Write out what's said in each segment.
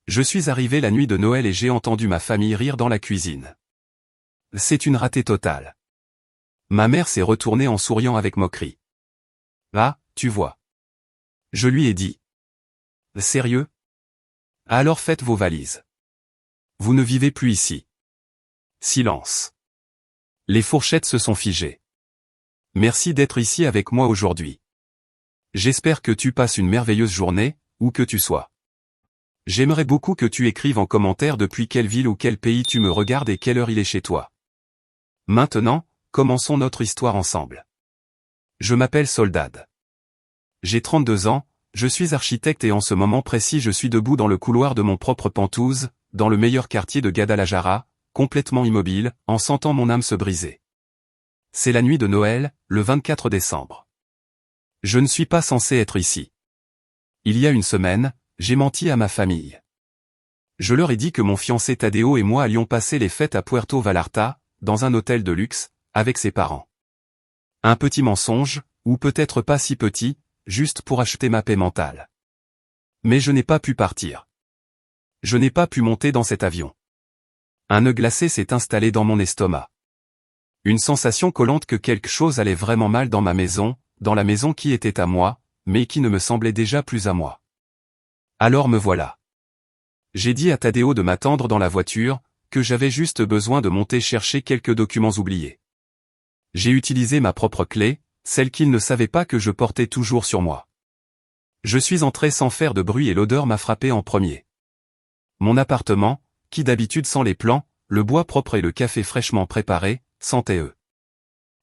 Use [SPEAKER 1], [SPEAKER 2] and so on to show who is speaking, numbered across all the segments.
[SPEAKER 1] Je suis arrivé la nuit de Noël et j'ai entendu ma famille rire dans la cuisine. C'est une ratée totale. Ma mère s'est retournée en souriant avec moquerie. Ah, tu vois. Je lui ai dit. Sérieux? Alors faites vos valises. Vous ne vivez plus ici. Silence. Les fourchettes se sont figées. Merci d'être ici avec moi aujourd'hui. J'espère que tu passes une merveilleuse journée, où que tu sois. J'aimerais beaucoup que tu écrives en commentaire depuis quelle ville ou quel pays tu me regardes et quelle heure il est chez toi. Maintenant, commençons notre histoire ensemble. Je m'appelle Soldad. J'ai 32 ans, je suis architecte et en ce moment précis je suis debout dans le couloir de mon propre Penthouse, dans le meilleur quartier de Guadalajara, complètement immobile, en sentant mon âme se briser. C'est la nuit de Noël, le 24 décembre. Je ne suis pas censé être ici. Il y a une semaine, j'ai menti à ma famille. Je leur ai dit que mon fiancé Tadeo et moi allions passer les fêtes à Puerto Vallarta, dans un hôtel de luxe, avec ses parents. Un petit mensonge, ou peut-être pas si petit, juste pour acheter ma paix mentale. Mais je n'ai pas pu partir. Je n'ai pas pu monter dans cet avion. Un nœud glacé s'est installé dans mon estomac. Une sensation collante que quelque chose allait vraiment mal dans ma maison, dans la maison qui était à moi, mais qui ne me semblait déjà plus à moi. Alors me voilà. J'ai dit à Tadeo de m'attendre dans la voiture, que j'avais juste besoin de monter chercher quelques documents oubliés. J'ai utilisé ma propre clé, celle qu'il ne savait pas que je portais toujours sur moi. Je suis entré sans faire de bruit et l'odeur m'a frappé en premier. Mon appartement, qui d'habitude sent les plants, le bois propre et le café fraîchement préparé, sentait eux.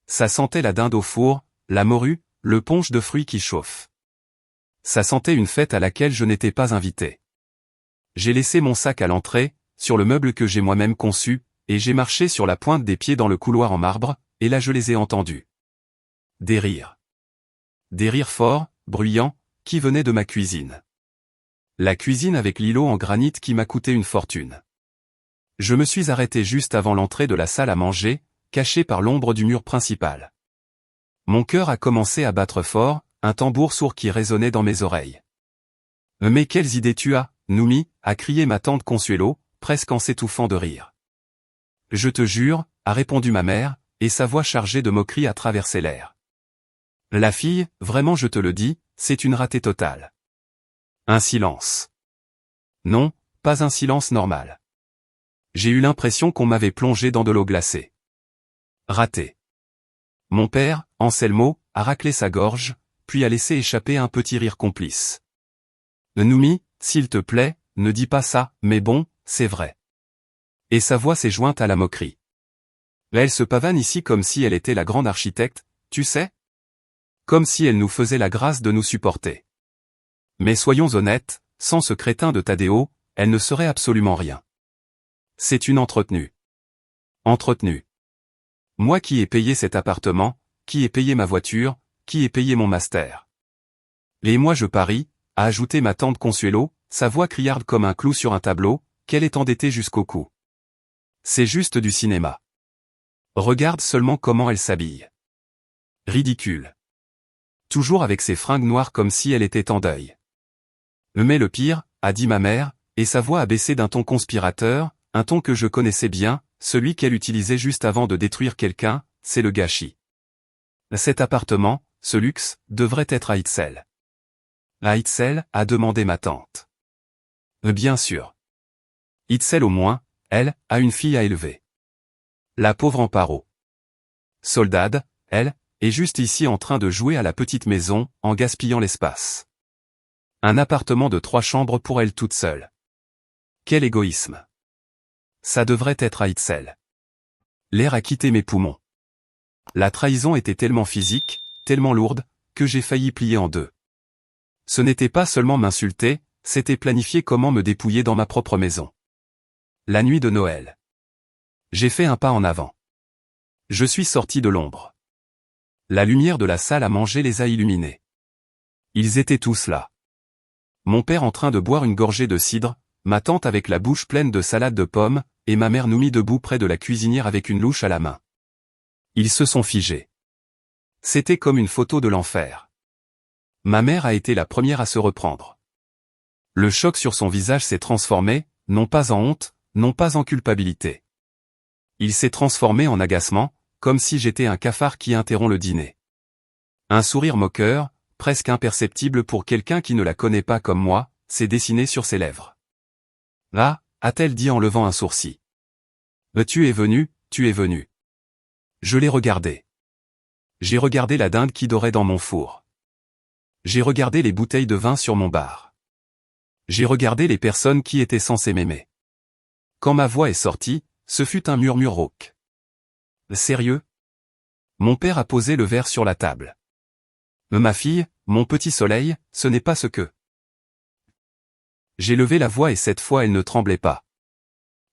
[SPEAKER 1] Ça sentait la dinde au four, la morue, le punch de fruits qui chauffe. Ça sentait une fête à laquelle je n'étais pas invité. J'ai laissé mon sac à l'entrée, sur le meuble que j'ai moi-même conçu, et j'ai marché sur la pointe des pieds dans le couloir en marbre, et là je les ai entendus. Des rires. Des rires forts, bruyants, qui venaient de ma cuisine. La cuisine avec l'îlot en granit qui m'a coûté une fortune. Je me suis arrêté juste avant l'entrée de la salle à manger, caché par l'ombre du mur principal. Mon cœur a commencé à battre fort, un tambour sourd qui résonnait dans mes oreilles. « Mais quelles idées tu as, Noumi » a crié ma tante Consuelo, presque en s'étouffant de rire. « Je te jure » a répondu ma mère, et sa voix chargée de moquerie a traversé l'air. « La fille, vraiment je te le dis, c'est une ratée totale. » Un silence. Non, pas un silence normal. J'ai eu l'impression qu'on m'avait plongé dans de l'eau glacée. Raté. Mon père, Anselmo, a raclé sa gorge, puis a laissé échapper un petit rire complice. « Noumi, s'il te plaît, ne dis pas ça, mais bon, c'est vrai. » Et sa voix s'est jointe à la moquerie. Elle se pavane ici comme si elle était la grande architecte, tu sais? Comme si elle nous faisait la grâce de nous supporter. Mais soyons honnêtes, sans ce crétin de Tadeo, elle ne serait absolument rien. C'est une entretenue. Entretenue. Moi qui ai payé cet appartement, qui ai payé ma voiture, qui ai payé mon master. Et moi je parie, a ajouté ma tante Consuelo, sa voix criarde comme un clou sur un tableau, qu'elle est endettée jusqu'au cou. C'est juste du cinéma. Regarde seulement comment elle s'habille. Ridicule. Toujours avec ses fringues noires comme si elle était en deuil. Mais le pire, a dit ma mère, et sa voix a baissé d'un ton conspirateur, un ton que je connaissais bien, celui qu'elle utilisait juste avant de détruire quelqu'un, c'est le gâchis. Cet appartement, ce luxe, devrait être à Itzel. À Itzel, a demandé ma tante. Bien sûr. Itzel au moins, elle, a une fille à élever. La pauvre Amparo. Soldad, elle, est juste ici en train de jouer à la petite maison, en gaspillant l'espace. Un appartement de 3 chambres pour elle toute seule. Quel égoïsme. Ça devrait être à Itzel. L'air a quitté mes poumons. La trahison était tellement physique, tellement lourde, que j'ai failli plier en deux. Ce n'était pas seulement m'insulter, c'était planifier comment me dépouiller dans ma propre maison. La nuit de Noël. J'ai fait un pas en avant. Je suis sorti de l'ombre. La lumière de la salle à manger les a illuminés. Ils étaient tous là. Mon père en train de boire une gorgée de cidre, ma tante avec la bouche pleine de salade de pommes, et ma mère Noumi debout près de la cuisinière avec une louche à la main. Ils se sont figés. C'était comme une photo de l'enfer. Ma mère a été la première à se reprendre. Le choc sur son visage s'est transformé, non pas en honte, non pas en culpabilité. Il s'est transformé en agacement, comme si j'étais un cafard qui interrompt le dîner. Un sourire moqueur, presque imperceptible pour quelqu'un qui ne la connaît pas comme moi, s'est dessiné sur ses lèvres. « Ah » a-t-elle dit en levant un sourcil. « Tu es venu, tu es venu. » Je l'ai regardé. J'ai regardé la dinde qui dorait dans mon four. J'ai regardé les bouteilles de vin sur mon bar. J'ai regardé les personnes qui étaient censées m'aimer. Quand ma voix est sortie, ce fut un murmure rauque. « Sérieux ?» Mon père a posé le verre sur la table. « Ma fille, mon petit soleil, ce n'est pas ce que... » J'ai levé la voix et cette fois elle ne tremblait pas.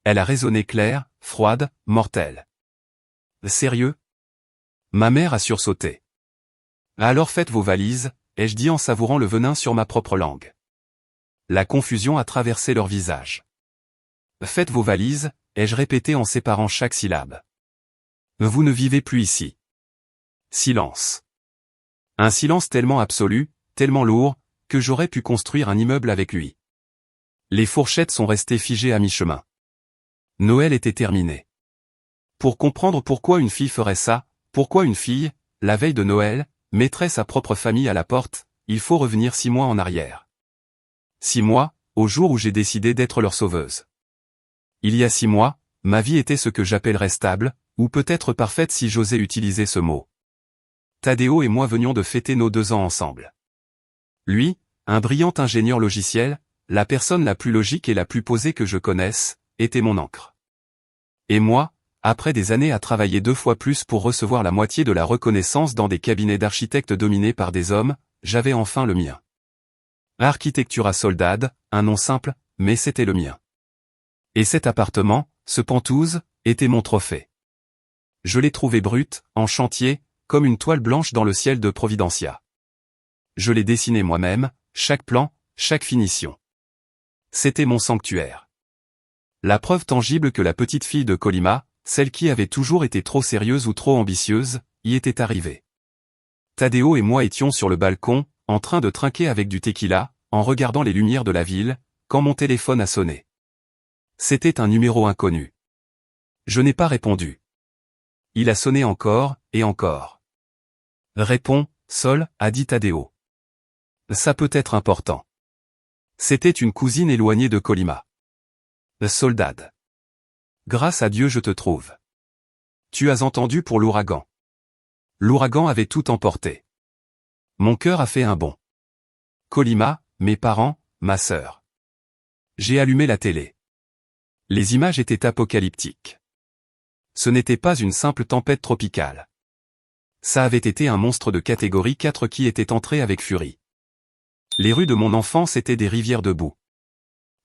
[SPEAKER 1] Elle a résonné claire, froide, mortelle. « Sérieux ?» Ma mère a sursauté. « Alors faites vos valises », ai-je dit en savourant le venin sur ma propre langue. La confusion a traversé leur visage. « Faites vos valises », ai-je répété en séparant chaque syllabe. « Vous ne vivez plus ici. » Silence. Un silence tellement absolu, tellement lourd, que j'aurais pu construire un immeuble avec lui. Les fourchettes sont restées figées à mi-chemin. Noël était terminé. Pour comprendre pourquoi une fille ferait ça, pourquoi une fille, la veille de Noël, mettrait sa propre famille à la porte, il faut revenir 6 mois en arrière. 6 mois, au jour où j'ai décidé d'être leur sauveuse. Il y a 6 mois, ma vie était ce que j'appellerais stable, ou peut-être parfaite si j'osais utiliser ce mot. Tadeo et moi venions de fêter nos 2 ans ensemble. Lui, un brillant ingénieur logiciel, la personne la plus logique et la plus posée que je connaisse, était mon ancre. Et moi, après des années à travailler 2 fois plus pour recevoir la moitié de la reconnaissance dans des cabinets d'architectes dominés par des hommes, j'avais enfin le mien. Architectura Soldad, un nom simple, mais c'était le mien. Et cet appartement, ce Penthouse, était mon trophée. Je l'ai trouvé brut, en chantier, comme une toile blanche dans le ciel de Providencia. Je l'ai dessiné moi-même, chaque plan, chaque finition. C'était mon sanctuaire. La preuve tangible que la petite fille de Colima, celle qui avait toujours été trop sérieuse ou trop ambitieuse, y était arrivée. Tadeo et moi étions sur le balcon, en train de trinquer avec du tequila, en regardant les lumières de la ville, quand mon téléphone a sonné. C'était un numéro inconnu. Je n'ai pas répondu. Il a sonné encore, et encore. « Réponds, Sol », a dit Tadeo. « Ça peut être important. » C'était une cousine éloignée de Colima. « Soldad. Grâce à Dieu je te trouve. Tu as entendu pour l'ouragan. » L'ouragan avait tout emporté. Mon cœur a fait un bond. Colima, mes parents, ma sœur. J'ai allumé la télé. Les images étaient apocalyptiques. Ce n'était pas une simple tempête tropicale. Ça avait été un monstre de catégorie 4 qui était entré avec furie. Les rues de mon enfance étaient des rivières de boue.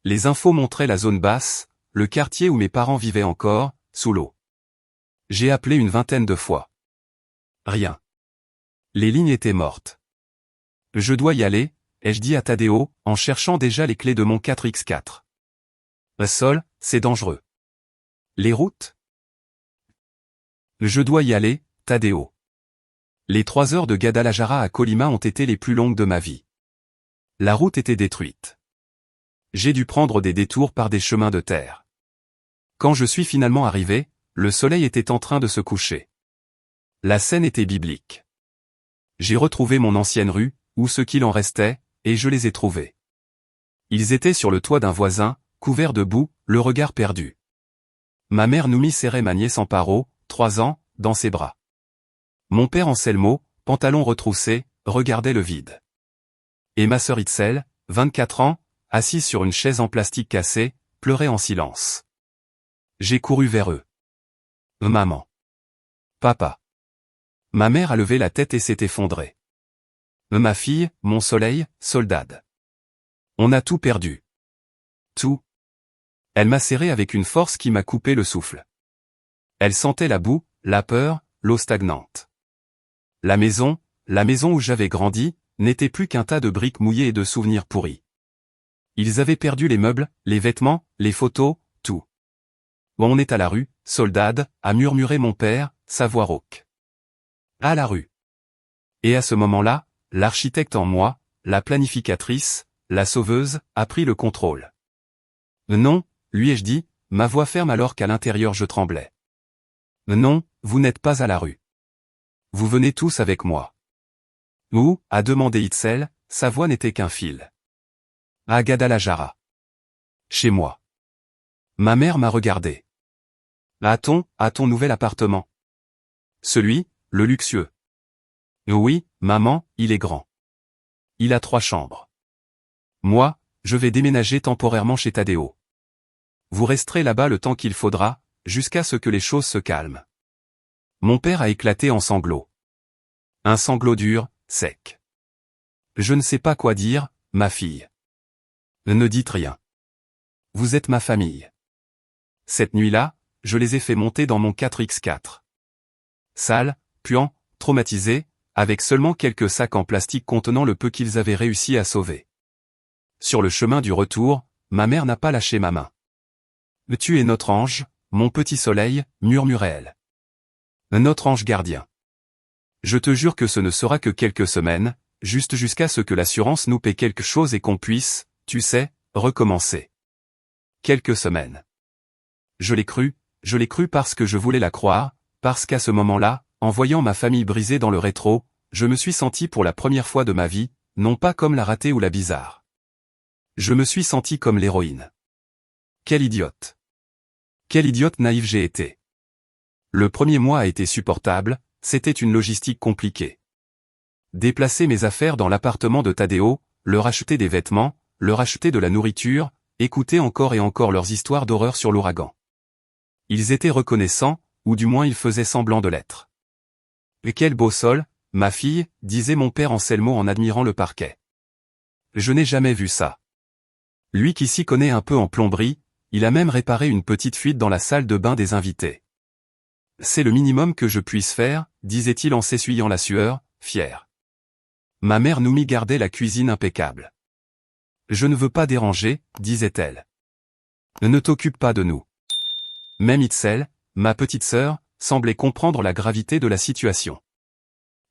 [SPEAKER 1] Les infos montraient la zone basse, le quartier où mes parents vivaient encore, sous l'eau. J'ai appelé une 20aine de fois. Rien. Les lignes étaient mortes. Je dois y aller, ai-je dit à Tadeo, en cherchant déjà les clés de mon 4x4. Sol, c'est dangereux. Les routes? Je dois y aller, Tadeo. Les 3 heures de Guadalajara à Colima ont été les plus longues de ma vie. La route était détruite. J'ai dû prendre des détours par des chemins de terre. Quand je suis finalement arrivé, le soleil était en train de se coucher. La scène était biblique. J'ai retrouvé mon ancienne rue, ou ce qu'il en restait, et je les ai trouvés. Ils étaient sur le toit d'un voisin, couverts de boue, le regard perdu. Ma mère Noumi serrait ma nièce Amparo, 3 ans, dans ses bras. Mon père Anselmo, pantalon retroussé, regardait le vide. Et ma sœur Itzel, 24 ans, assise sur une chaise en plastique cassée, pleurait en silence. J'ai couru vers eux. Maman. Papa. Ma mère a levé la tête et s'est effondrée. Ma fille, mon soleil, Soldad. On a tout perdu. Tout. Elle m'a serré avec une force qui m'a coupé le souffle. Elle sentait la boue, la peur, l'eau stagnante. La maison où j'avais grandi, n'était plus qu'un tas de briques mouillées et de souvenirs pourris. Ils avaient perdu les meubles, les vêtements, les photos, tout. On est à la rue, Soldad, a murmuré mon père, sa voix rauque. À la rue. Et à ce moment-là, l'architecte en moi, la planificatrice, la sauveuse, a pris le contrôle. Non, lui ai-je dit, ma voix ferme alors qu'à l'intérieur je tremblais. Non, vous n'êtes pas à la rue. Vous venez tous avec moi. Où, a demandé Itzel, sa voix n'était qu'un fil. À Guadalajara. Chez moi. Ma mère m'a regardé. À ton nouvel appartement. Celui, le luxueux. Oui, maman, il est grand. Il a 3 chambres. Moi, je vais déménager temporairement chez Tadeo. Vous resterez là-bas le temps qu'il faudra, jusqu'à ce que les choses se calment. Mon père a éclaté en sanglots. Un sanglot dur, sec. Je ne sais pas quoi dire, ma fille. Ne dites rien. Vous êtes ma famille. Cette nuit-là, je les ai fait monter dans mon 4x4. Sales, puants, traumatisés, avec seulement quelques sacs en plastique contenant le peu qu'ils avaient réussi à sauver. Sur le chemin du retour, ma mère n'a pas lâché ma main. Tu es notre ange, mon petit soleil, murmurait-elle. Notre ange gardien. Je te jure que ce ne sera que quelques semaines, juste jusqu'à ce que l'assurance nous paie quelque chose et qu'on puisse, tu sais, recommencer. Quelques semaines. Je l'ai cru parce que je voulais la croire, parce qu'à ce moment-là, en voyant ma famille brisée dans le rétro, je me suis senti pour la première fois de ma vie, non pas comme la ratée ou la bizarre. Je me suis senti comme l'héroïne. Quelle idiote. Quelle idiote naïve j'ai été. Le premier mois a été supportable, c'était une logistique compliquée. Déplacer mes affaires dans l'appartement de Tadeo, leur acheter des vêtements, leur acheter de la nourriture, écouter encore et encore leurs histoires d'horreur sur l'ouragan. Ils étaient reconnaissants, ou du moins ils faisaient semblant de l'être. Et quel beau sol, ma fille, disait mon père Anselmo en admirant le parquet. Je n'ai jamais vu ça. Lui qui s'y connaît un peu en plomberie, il a même réparé une petite fuite dans la salle de bain des invités. C'est le minimum que je puisse faire, disait-il en s'essuyant la sueur, fier. Ma mère nous mit garder la cuisine impeccable. Je ne veux pas déranger, disait-elle. Ne t'occupe pas de nous. Même Itzel, ma petite sœur, semblait comprendre la gravité de la situation.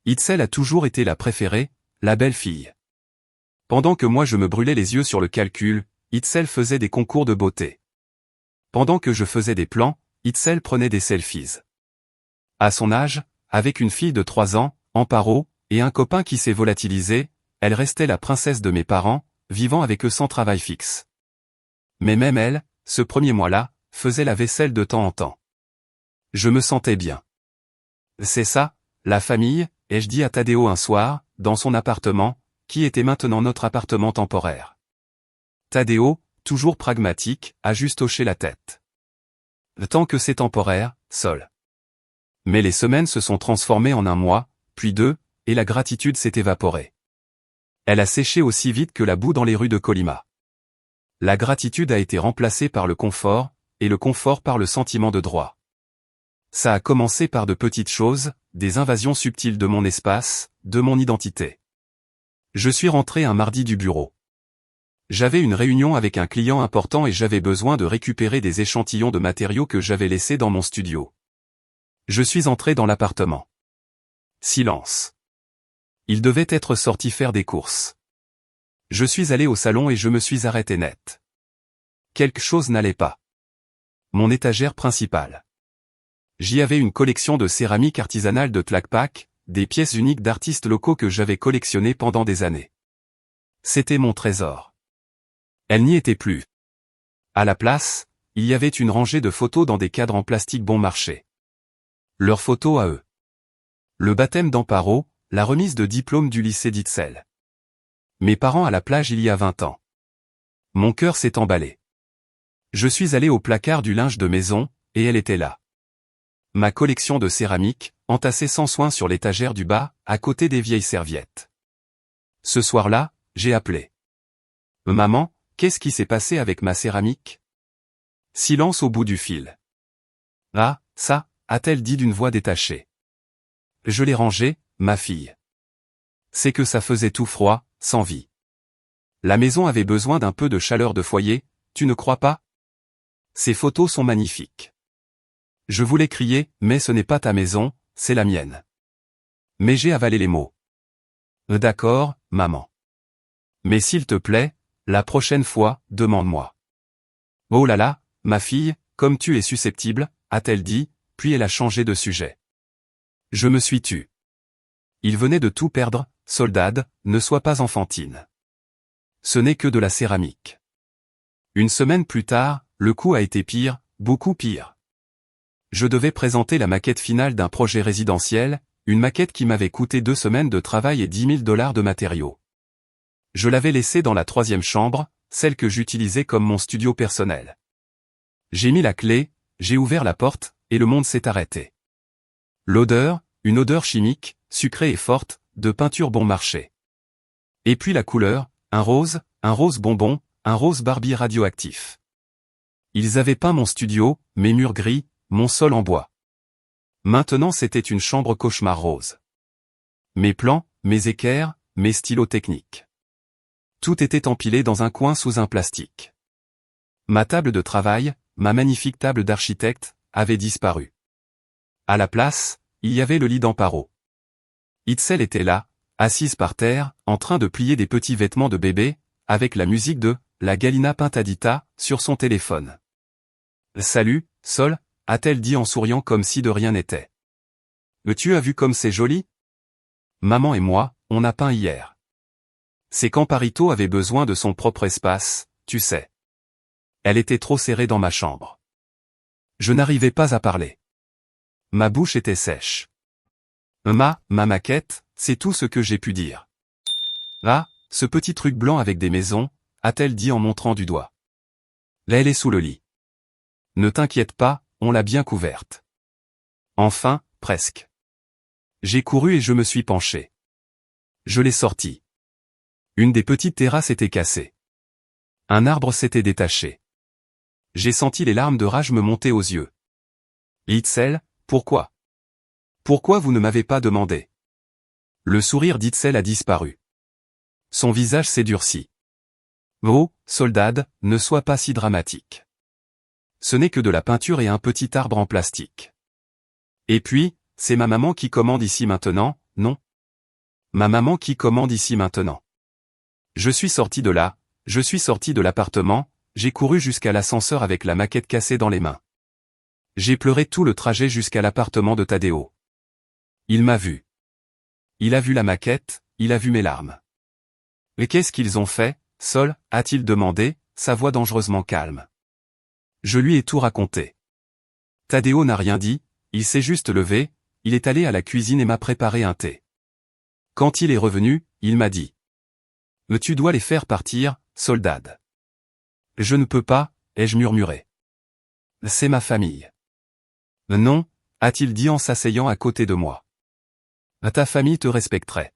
[SPEAKER 1] Itzel a toujours été la préférée, la belle fille. Pendant que moi je me brûlais les yeux sur le calcul, Itzel faisait des concours de beauté. Pendant que je faisais des plans, Itzel prenait des selfies. À son âge, avec une fille de 3 ans, Amparo, et un copain qui s'est volatilisé, elle restait la princesse de mes parents, vivant avec eux sans travail fixe. Mais même elle, ce premier mois-là, faisait la vaisselle de temps en temps. Je me sentais bien. C'est ça, la famille, ai-je dit à Tadeo un soir, dans son appartement, qui était maintenant notre appartement temporaire. Tadeo, toujours pragmatique, a juste hoché la tête. Tant que c'est temporaire, sol. Mais les semaines se sont transformées en 1 mois, puis 2, et la gratitude s'est évaporée. Elle a séché aussi vite que la boue dans les rues de Colima. La gratitude a été remplacée par le confort, et le confort par le sentiment de droit. Ça a commencé par de petites choses, des invasions subtiles de mon espace, de mon identité. Je suis rentré un mardi du bureau. J'avais une réunion avec un client important et j'avais besoin de récupérer des échantillons de matériaux que j'avais laissés dans mon studio. Je suis entré dans l'appartement. Silence. Il devait être sorti faire des courses. Je suis allé au salon et je me suis arrêté net. Quelque chose n'allait pas. Mon étagère principale. J'y avais une collection de céramique artisanale de Tlaquepaque, des pièces uniques d'artistes locaux que j'avais collectionnées pendant des années. C'était mon trésor. Elle n'y était plus. À la place, il y avait une rangée de photos dans des cadres en plastique bon marché. Leurs photos à eux. Le baptême d'Amparo, la remise de diplôme du lycée d'Itzel. Mes parents à la plage il y a 20 ans. Mon cœur s'est emballé. Je suis allé au placard du linge de maison, et elle était là. Ma collection de céramique, entassée sans soin sur l'étagère du bas, à côté des vieilles serviettes. Ce soir-là, j'ai appelé. Maman, qu'est-ce qui s'est passé avec ma céramique? Silence au bout du fil. Ah, ça, a-t-elle dit d'une voix détachée. Je l'ai rangée, ma fille. C'est que ça faisait tout froid, sans vie. La maison avait besoin d'un peu de chaleur de foyer, tu ne crois pas? Ces photos sont magnifiques. Je voulais crier, mais ce n'est pas ta maison, c'est la mienne. Mais j'ai avalé les mots. D'accord, maman. Mais s'il te plaît, La prochaine fois, demande-moi. Oh là là, ma fille, comme tu es susceptible, a-t-elle dit, puis elle a changé de sujet. Je me suis tue. Il venait de tout perdre, Soldad, ne sois pas enfantine. Ce n'est que de la céramique. Une semaine plus tard, le coup a été pire, beaucoup pire. Je devais présenter la maquette finale d'un projet résidentiel, une maquette qui m'avait coûté 2 semaines de travail et $10 000 de matériaux. Je l'avais laissée dans la 3e chambre, celle que j'utilisais comme mon studio personnel. J'ai mis la clé, j'ai ouvert la porte, et le monde s'est arrêté. L'odeur, une odeur chimique, sucrée et forte, de peinture bon marché. Et puis la couleur, un rose bonbon, un rose Barbie radioactif. Ils avaient peint mon studio, mes murs gris, mon sol en bois. Maintenant c'était une chambre cauchemar rose. Mes plans, mes équerres, mes stylos techniques. Tout était empilé dans un coin sous un plastique. Ma table de travail, ma magnifique table d'architecte, avait disparu. À la place, il y avait le lit d'Amparo. Itzel était là, assise par terre, en train de plier des petits vêtements de bébé, avec la musique de « La Galina Pintadita » sur son téléphone. « Salut, Sol » a-t-elle dit en souriant comme si de rien n'était. « Tu as vu comme c'est joli ?» Maman et moi, on a peint hier. C'est quand Parito avait besoin de son propre espace, tu sais. Elle était trop serrée dans ma chambre. Je n'arrivais pas à parler. Ma bouche était sèche. Ma maquette, c'est tout ce que j'ai pu dire. Ah, ce petit truc blanc avec des maisons, a-t-elle dit en montrant du doigt. Là elle est sous le lit. Ne t'inquiète pas, on l'a bien couverte. Enfin, presque. J'ai couru et je me suis penché. Je l'ai sortie. Une des petites terrasses était cassée. Un arbre s'était détaché. J'ai senti les larmes de rage me monter aux yeux. Itzel, pourquoi? Pourquoi vous ne m'avez pas demandé? Le sourire d'Itzel a disparu. Son visage s'est durci. Oh, Soldad, ne sois pas si dramatique. Ce n'est que de la peinture et un petit arbre en plastique. Et puis, c'est ma maman qui commande ici maintenant, non? Ma maman qui commande ici maintenant. Je suis sorti de là, je suis sorti de l'appartement, j'ai couru jusqu'à l'ascenseur avec la maquette cassée dans les mains. J'ai pleuré tout le trajet jusqu'à l'appartement de Tadeo. Il m'a vu. Il a vu la maquette, il a vu mes larmes. Mais qu'est-ce qu'ils ont fait, Sol, a-t-il demandé, sa voix dangereusement calme. Je lui ai tout raconté. Tadeo n'a rien dit, il s'est juste levé, il est allé à la cuisine et m'a préparé un thé. Quand il est revenu, il m'a dit. Tu dois les faire partir, Soldad. Je ne peux pas, ai-je murmuré. C'est ma famille. Non, a-t-il dit en s'asseyant à côté de moi. Ta famille te respecterait.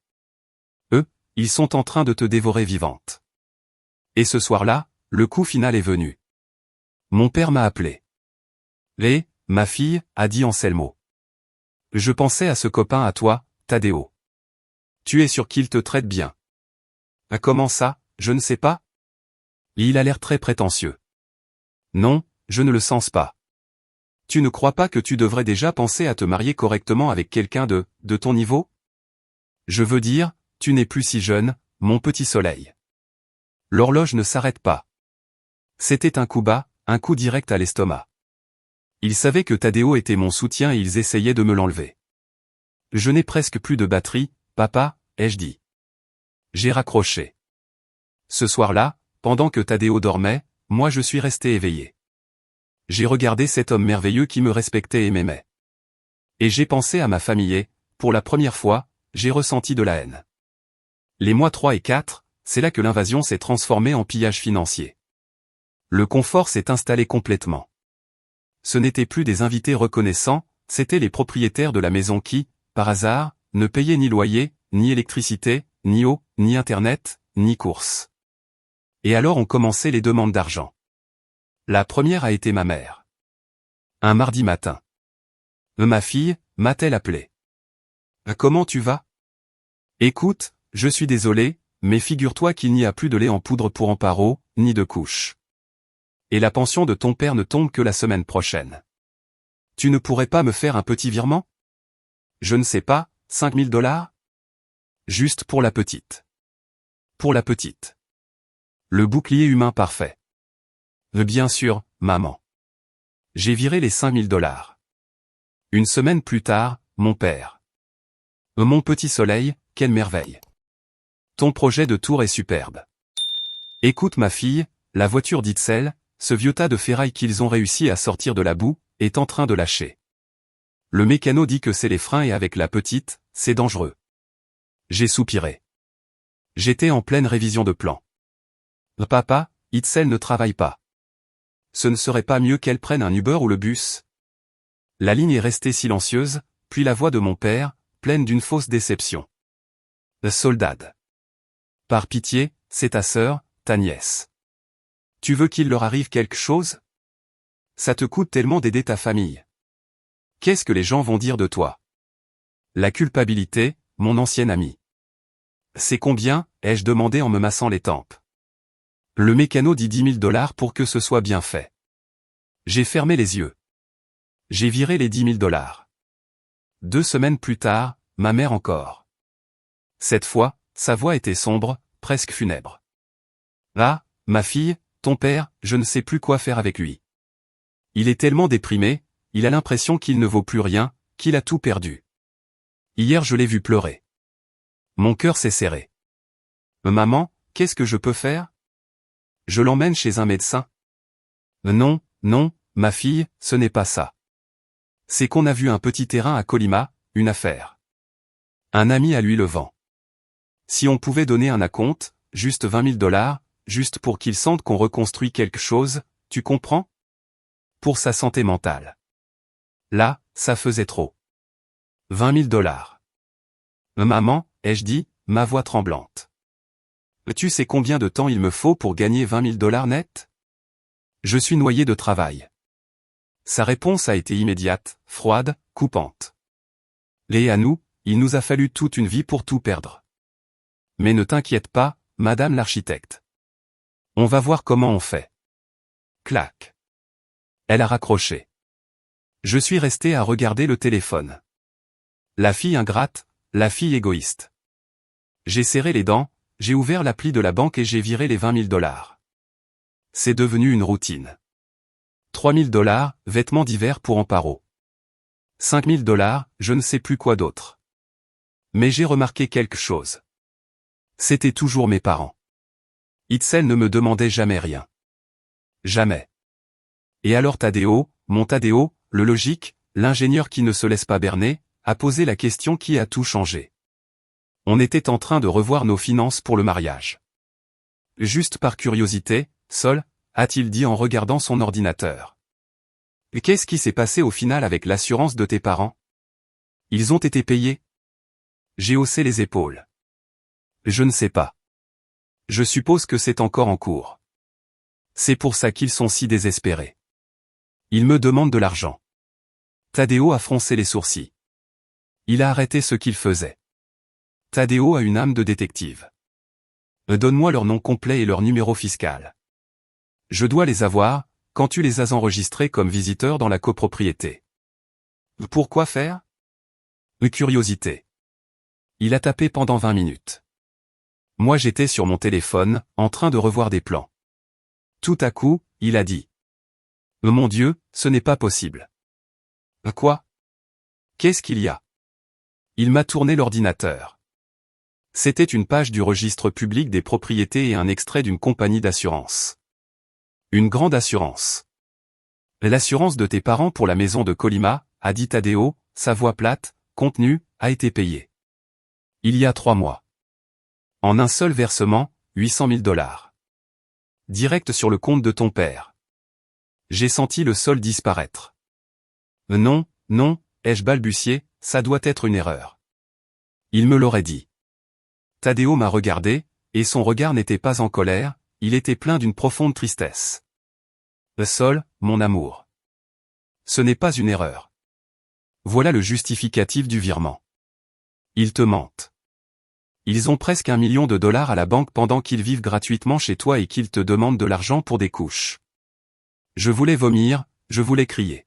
[SPEAKER 1] Eux, ils sont en train de te dévorer vivante. Et ce soir-là, le coup final est venu. Mon père m'a appelé. Ma fille, a dit Anselmo. Je pensais à ce copain à toi, Tadeo. Tu es sûr qu'il te traite bien? Comment ça, je ne sais pas? Il a l'air très prétentieux. Non, je ne le sens pas. Tu ne crois pas que tu devrais déjà penser à te marier correctement avec quelqu'un de ton niveau? Je veux dire, tu n'es plus si jeune, mon petit soleil. L'horloge ne s'arrête pas. C'était un coup bas, un coup direct à l'estomac. Ils savaient que Tadeo était mon soutien et ils essayaient de me l'enlever. Je n'ai presque plus de batterie, papa, ai-je dit. J'ai raccroché. Ce soir-là, pendant que Tadeo dormait, moi je suis resté éveillé. J'ai regardé cet homme merveilleux qui me respectait et m'aimait. Et j'ai pensé à ma famille et, pour la première fois, j'ai ressenti de la haine. Les mois 3 et 4, c'est là que l'invasion s'est transformée en pillage financier. Le confort s'est installé complètement. Ce n'étaient plus des invités reconnaissants, c'étaient les propriétaires de la maison qui, par hasard, ne payaient ni loyer, ni électricité, ni eau, ni internet, ni courses. Et alors ont commencé les demandes d'argent. La première a été ma mère. Un mardi matin. Ma fille, m'a-t-elle appelé. Comment tu vas? Écoute, je suis désolé, mais figure-toi qu'il n'y a plus de lait en poudre pour Amparo, ni de couche. Et la pension de ton père ne tombe que la semaine prochaine. Tu ne pourrais pas me faire un petit virement? Je ne sais pas, $5 000? Juste pour la petite. Pour la petite. Le bouclier humain parfait. Bien sûr, maman. J'ai viré les 5 000 $. Une semaine plus tard, mon père. Mon petit soleil, quelle merveille. Ton projet de tour est superbe. Écoute ma fille, la voiture d'Itzel, ce vieux tas de ferraille qu'ils ont réussi à sortir de la boue, est en train de lâcher. Le mécano dit que c'est les freins et avec la petite, c'est dangereux. J'ai soupiré. J'étais en pleine révision de plan. Papa, Itzel ne travaille pas. Ce ne serait pas mieux qu'elle prenne un Uber ou le bus? La ligne est restée silencieuse, puis la voix de mon père, pleine d'une fausse déception. Soldade. Par pitié, c'est ta sœur, ta nièce. Tu veux qu'il leur arrive quelque chose? Ça te coûte tellement d'aider ta famille. Qu'est-ce que les gens vont dire de toi? La culpabilité, mon ancien ami. C'est combien? Ai-je demandé en me massant les tempes. Le mécano dit 10 000 $ pour que ce soit bien fait. J'ai fermé les yeux. J'ai viré les 10 000 $. 2 semaines plus tard, ma mère encore. Cette fois, sa voix était sombre, presque funèbre. Ah, ma fille, ton père, je ne sais plus quoi faire avec lui. Il est tellement déprimé, il a l'impression qu'il ne vaut plus rien, qu'il a tout perdu. Hier je l'ai vu pleurer. Mon cœur s'est serré. Maman, qu'est-ce que je peux faire? Je l'emmène chez un médecin? Non, non, ma fille, ce n'est pas ça. C'est qu'on a vu un petit terrain à Colima, une affaire. Un ami à lui le vend. Si on pouvait donner un acompte, juste 20 000 $, juste pour qu'il sente qu'on reconstruit quelque chose, tu comprends? Pour sa santé mentale. Là, ça faisait trop. 20 000 $. Maman, ai-je dit, ma voix tremblante. Tu sais combien de temps il me faut pour gagner 20 000 $ net? Je suis noyé de travail. Sa réponse a été immédiate, froide, coupante. Et à nous, il nous a fallu toute une vie pour tout perdre. Mais ne t'inquiète pas, madame l'architecte. On va voir comment on fait. Clac. Elle a raccroché. Je suis resté à regarder le téléphone. La fille ingrate, la fille égoïste. J'ai serré les dents, j'ai ouvert l'appli de la banque et j'ai viré les 20 000 $. C'est devenu une routine. 3 000 $, vêtements d'hiver pour Amparo. 5 000 $, je ne sais plus quoi d'autre. Mais j'ai remarqué quelque chose. C'était toujours mes parents. Itzel ne me demandait jamais rien. Jamais. Et alors Tadeo, mon Tadeo, le logique, l'ingénieur qui ne se laisse pas berner, a posé la question qui a tout changé. On était en train de revoir nos finances pour le mariage. Juste par curiosité, Sol, a-t-il dit en regardant son ordinateur. Qu'est-ce qui s'est passé au final avec l'assurance de tes parents? Ils ont été payés? J'ai haussé les épaules. Je ne sais pas. Je suppose que c'est encore en cours. C'est pour ça qu'ils sont si désespérés. Ils me demandent de l'argent. Tadeo a froncé les sourcils. Il a arrêté ce qu'il faisait. Tadeo a une âme de détective. Donne-moi leur nom complet et leur numéro fiscal. Je dois les avoir, quand tu les as enregistrés comme visiteurs dans la copropriété. Pourquoi faire? Curiosité. Il a tapé pendant 20 minutes. Moi j'étais sur mon téléphone, en train de revoir des plans. Tout à coup, il a dit. Mon Dieu, ce n'est pas possible. Quoi? Qu'est-ce qu'il y a? Il m'a tourné l'ordinateur. C'était une page du registre public des propriétés et un extrait d'une compagnie d'assurance. Une grande assurance. L'assurance de tes parents pour la maison de Colima, a dit Tadeo, sa voix plate, contenue, a été payée. Il y a 3 mois. En un seul versement, 800 000 $. Direct sur le compte de ton père. J'ai senti le sol disparaître. Non, non, ai-je balbutié, ça doit être une erreur. Il me l'aurait dit. Tadeo m'a regardé, et son regard n'était pas en colère, il était plein d'une profonde tristesse. Sol, mon amour. Ce n'est pas une erreur. Voilà le justificatif du virement. Ils te mentent. Ils ont presque $1 million à la banque pendant qu'ils vivent gratuitement chez toi et qu'ils te demandent de l'argent pour des couches. Je voulais vomir, je voulais crier.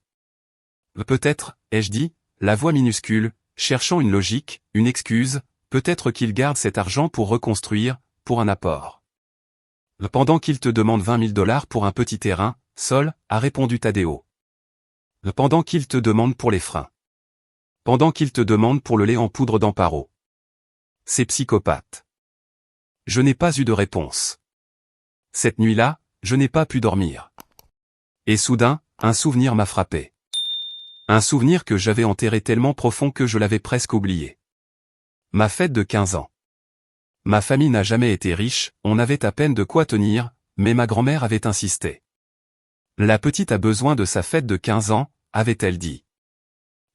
[SPEAKER 1] Peut-être, ai-je dit, la voix minuscule, cherchant une logique, une excuse, peut-être qu'ils gardent cet argent pour reconstruire, pour un apport. Pendant qu'il te demande 20 000 $ pour un petit terrain, Sol, a répondu Tadeo. Pendant qu'il te demande pour les freins. Pendant qu'il te demande pour le lait en poudre d'Amparo. C'est psychopathe. Je n'ai pas eu de réponse. Cette nuit-là, je n'ai pas pu dormir. Et soudain, un souvenir m'a frappé. Un souvenir que j'avais enterré tellement profond que je l'avais presque oublié. Ma fête de 15 ans. Ma famille n'a jamais été riche, on avait à peine de quoi tenir, mais ma grand-mère avait insisté. La petite a besoin de sa fête de 15 ans, avait-elle dit.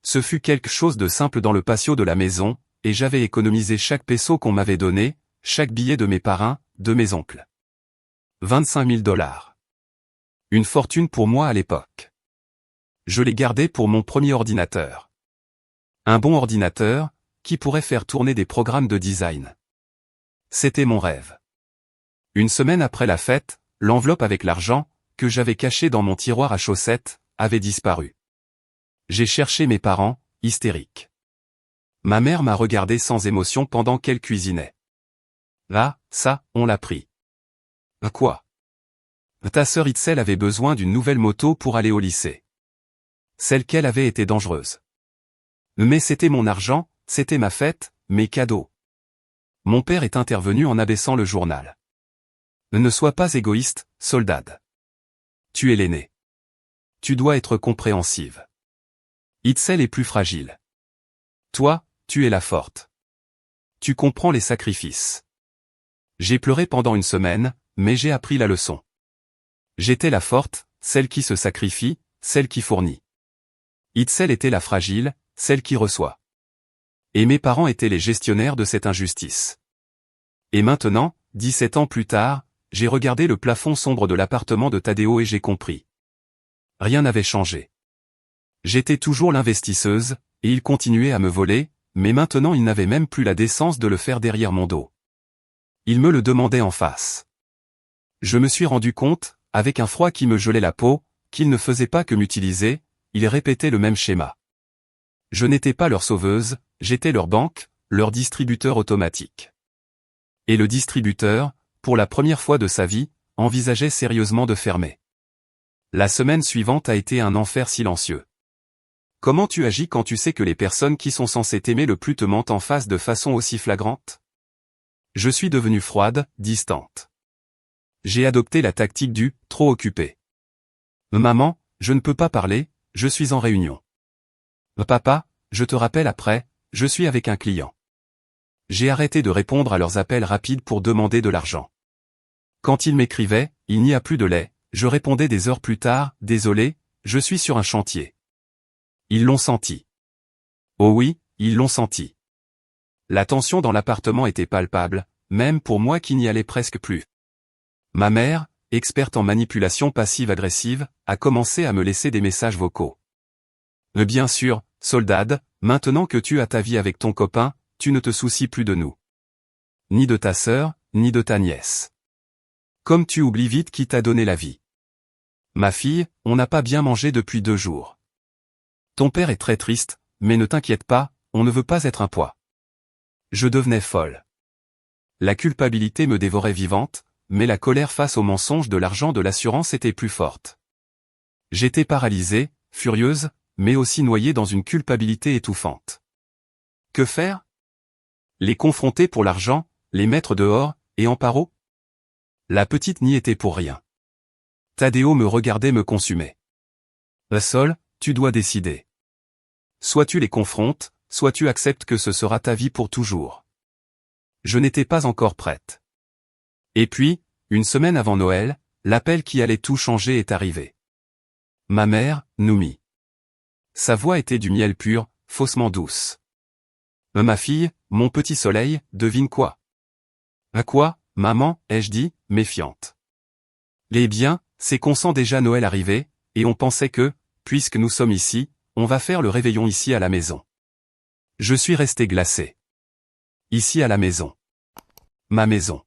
[SPEAKER 1] Ce fut quelque chose de simple dans le patio de la maison, et j'avais économisé chaque peso qu'on m'avait donné, chaque billet de mes parrains, de mes oncles. 25 000 $. Une fortune pour moi à l'époque. Je l'ai gardé pour mon premier ordinateur. Un bon ordinateur, qui pourrait faire tourner des programmes de design. C'était mon rêve. Une semaine après la fête, l'enveloppe avec l'argent, que j'avais caché dans mon tiroir à chaussettes, avait disparu. J'ai cherché mes parents, hystériques. Ma mère m'a regardé sans émotion pendant qu'elle cuisinait. Ah, ça, on l'a pris. Quoi? Ta sœur Itzel avait besoin d'une nouvelle moto pour aller au lycée. Celle qu'elle avait était dangereuse. Mais c'était mon argent, c'était ma fête, mes cadeaux. Mon père est intervenu en abaissant le journal. Ne sois pas égoïste, Soldad. Tu es l'aîné. Tu dois être compréhensive. Itzel est plus fragile. Toi, tu es la forte. Tu comprends les sacrifices. J'ai pleuré pendant une semaine, mais j'ai appris la leçon. J'étais la forte, celle qui se sacrifie, celle qui fournit. Itzel était la fragile, celle qui reçoit. Et mes parents étaient les gestionnaires de cette injustice. Et maintenant, 17 ans plus tard, j'ai regardé le plafond sombre de l'appartement de Tadeo et j'ai compris. Rien n'avait changé. J'étais toujours l'investisseuse, et il continuait à me voler, mais maintenant il n'avait même plus la décence de le faire derrière mon dos. Il me le demandait en face. Je me suis rendu compte, avec un froid qui me gelait la peau, qu'il ne faisait pas que m'utiliser, il répétait le même schéma. Je n'étais pas leur sauveuse, j'étais leur banque, leur distributeur automatique. Et le distributeur, pour la première fois de sa vie, envisageait sérieusement de fermer. La semaine suivante a été un enfer silencieux. Comment tu agis quand tu sais que les personnes qui sont censées t'aimer le plus te mentent en face de façon aussi flagrante? Je suis devenue froide, distante. J'ai adopté la tactique du « trop occupé ». Maman, je ne peux pas parler, je suis en réunion. Papa, je te rappelle après, je suis avec un client. J'ai arrêté de répondre à leurs appels rapides pour demander de l'argent. Quand ils m'écrivaient, il n'y a plus de lait, je répondais des heures plus tard, désolé, je suis sur un chantier. Ils l'ont senti. Oh oui, ils l'ont senti. La tension dans l'appartement était palpable, même pour moi qui n'y allais presque plus. Ma mère, experte en manipulation passive-agressive, a commencé à me laisser des messages vocaux. Bien sûr, Soldad, maintenant que tu as ta vie avec ton copain, tu ne te soucies plus de nous. Ni de ta sœur, ni de ta nièce. Comme tu oublies vite qui t'a donné la vie. Ma fille, on n'a pas bien mangé depuis 2 jours. Ton père est très triste, mais ne t'inquiète pas, on ne veut pas être un poids. Je devenais folle. La culpabilité me dévorait vivante, mais la colère face au mensonge de l'argent de l'assurance était plus forte. J'étais paralysée, furieuse, mais aussi noyée dans une culpabilité étouffante. Que faire? Les confronter pour l'argent, les mettre dehors, et Amparo? La petite n'y était pour rien. Tadeo me regardait me consumer. Sol, tu dois décider. Soit tu les confrontes, soit tu acceptes que ce sera ta vie pour toujours. Je n'étais pas encore prête. Et puis, une semaine avant Noël, l'appel qui allait tout changer est arrivé. Ma mère, Noumi. Sa voix était du miel pur, faussement douce. Ma fille, mon petit soleil, devine quoi? À quoi, maman, ai-je dit, méfiante. Eh bien, c'est qu'on sent déjà Noël arriver, et on pensait que, puisque nous sommes ici, on va faire le réveillon ici à la maison. Je suis resté glacé. Ici à la maison. Ma maison.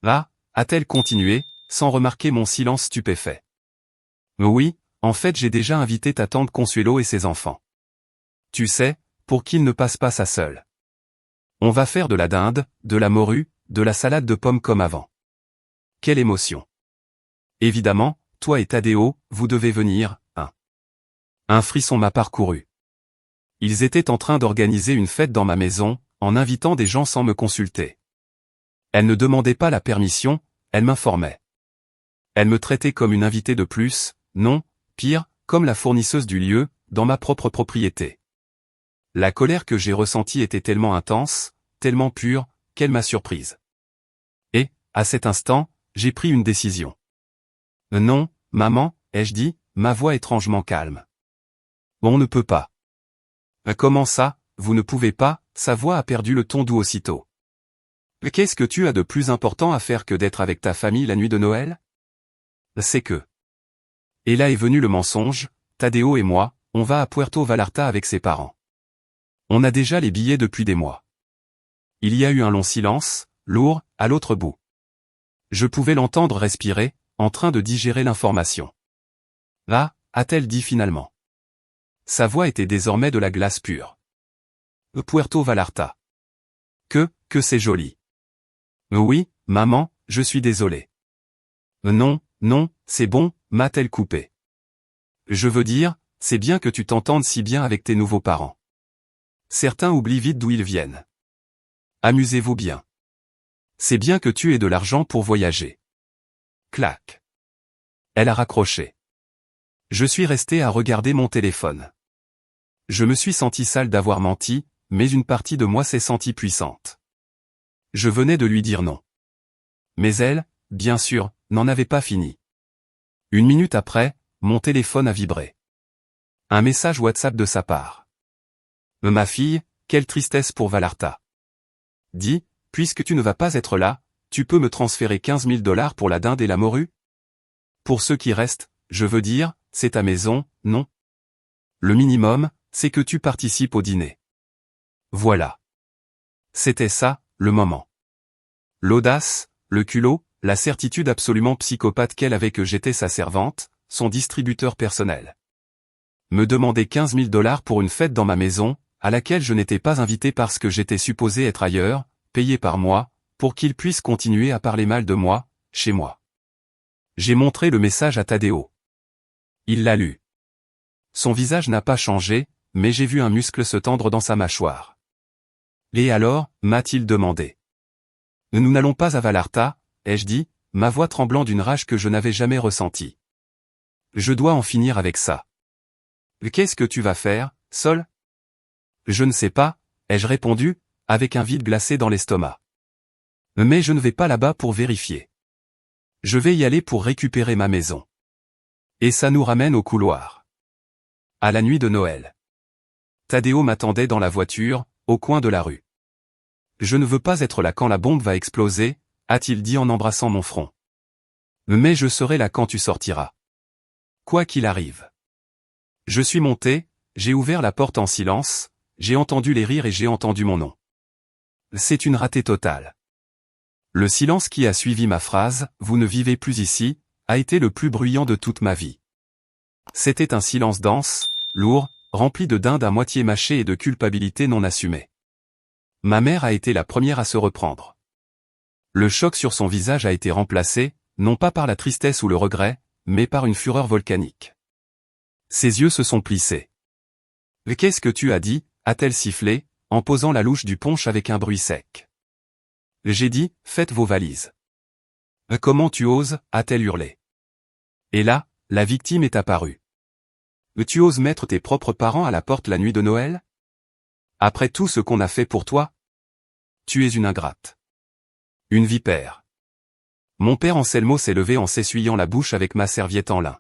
[SPEAKER 1] Ah, a-t-elle continué, sans remarquer mon silence stupéfait. Oui, en fait j'ai déjà invité ta tante Consuelo et ses enfants. Tu sais, pour qu'ils ne passent pas ça seul. On va faire de la dinde, de la morue, de la salade de pommes comme avant. Quelle émotion. Évidemment, toi et Tadeo, vous devez venir, hein. Un frisson m'a parcouru. Ils étaient en train d'organiser une fête dans ma maison, en invitant des gens sans me consulter. Elle ne demandait pas la permission, elle m'informait. Elle me traitait comme une invitée de plus, non, pire, comme la fournisseuse du lieu, dans ma propre propriété. La colère que j'ai ressentie était tellement intense, tellement pure, qu'elle m'a surprise. Et, à cet instant, j'ai pris une décision. Non, maman, ai-je dit, ma voix étrangement calme. On ne peut pas. Comment ça, vous ne pouvez pas, sa voix a perdu le ton doux aussitôt. Qu'est-ce que tu as de plus important à faire que d'être avec ta famille la nuit de Noël? C'est que. Et là est venu le mensonge, Tadeo et moi, on va à Puerto Vallarta avec ses parents. On a déjà les billets depuis des mois. Il y a eu un long silence, lourd, à l'autre bout. Je pouvais l'entendre respirer, en train de digérer l'information. Ah, a-t-elle dit finalement. Sa voix était désormais de la glace pure. Puerto Vallarta. Que c'est joli. Oui, maman, je suis désolé. Non, c'est bon, m'a-t-elle coupé. Je veux dire, c'est bien que tu t'entendes si bien avec tes nouveaux parents. Certains oublient vite d'où ils viennent. Amusez-vous bien. C'est bien que tu aies de l'argent pour voyager. Clac. Elle a raccroché. Je suis resté à regarder mon téléphone. Je me suis senti sale d'avoir menti, mais une partie de moi s'est sentie puissante. Je venais de lui dire non. Mais elle, bien sûr, n'en avait pas fini. Une minute après, mon téléphone a vibré. Un message WhatsApp de sa part. Ma fille, quelle tristesse pour Vallarta. Dis, puisque tu ne vas pas être là, tu peux me transférer 15 000 $ pour la dinde et la morue? Pour ceux qui restent, je veux dire, c'est ta maison, non? Le minimum, c'est que tu participes au dîner. Voilà. C'était ça, le moment. L'audace, le culot, la certitude absolument psychopathe qu'elle avait que j'étais sa servante, son distributeur personnel. Me demander 15 000 $ pour une fête dans ma maison, à laquelle je n'étais pas invité parce que j'étais supposé être ailleurs, payé par moi, pour qu'il puisse continuer à parler mal de moi, chez moi. J'ai montré le message à Tadeo. Il l'a lu. Son visage n'a pas changé, mais j'ai vu un muscle se tendre dans sa mâchoire. Et alors, m'a-t-il demandé. Nous n'allons pas à Vallarta, ai-je dit, ma voix tremblant d'une rage que je n'avais jamais ressentie. Je dois en finir avec ça. Qu'est-ce que tu vas faire, Sol? Je ne sais pas, ai-je répondu, avec un vide glacé dans l'estomac. Mais je ne vais pas là-bas pour vérifier. Je vais y aller pour récupérer ma maison. Et ça nous ramène au couloir. À la nuit de Noël. Tadeo m'attendait dans la voiture, au coin de la rue. Je ne veux pas être là quand la bombe va exploser, a-t-il dit en embrassant mon front. Mais je serai là quand tu sortiras. Quoi qu'il arrive. Je suis monté, j'ai ouvert la porte en silence, j'ai entendu les rires et j'ai entendu mon nom. C'est une ratée totale. Le silence qui a suivi ma phrase, vous ne vivez plus ici, a été le plus bruyant de toute ma vie. C'était un silence dense, lourd, rempli de dinde à moitié mâchée et de culpabilité non assumée. Ma mère a été la première à se reprendre. Le choc sur son visage a été remplacé, non pas par la tristesse ou le regret, mais par une fureur volcanique. Ses yeux se sont plissés. « Qu'est-ce que tu as dit ?» a-t-elle sifflé, en posant la louche du punch avec un bruit sec. J'ai dit, faites vos valises. Comment tu oses, a-t-elle hurlé. Et là, la victime est apparue. Tu oses mettre tes propres parents à la porte la nuit de Noël? Après tout ce qu'on a fait pour toi? Tu es une ingrate. Une vipère. Mon père Anselmo s'est levé en s'essuyant la bouche avec ma serviette en lin.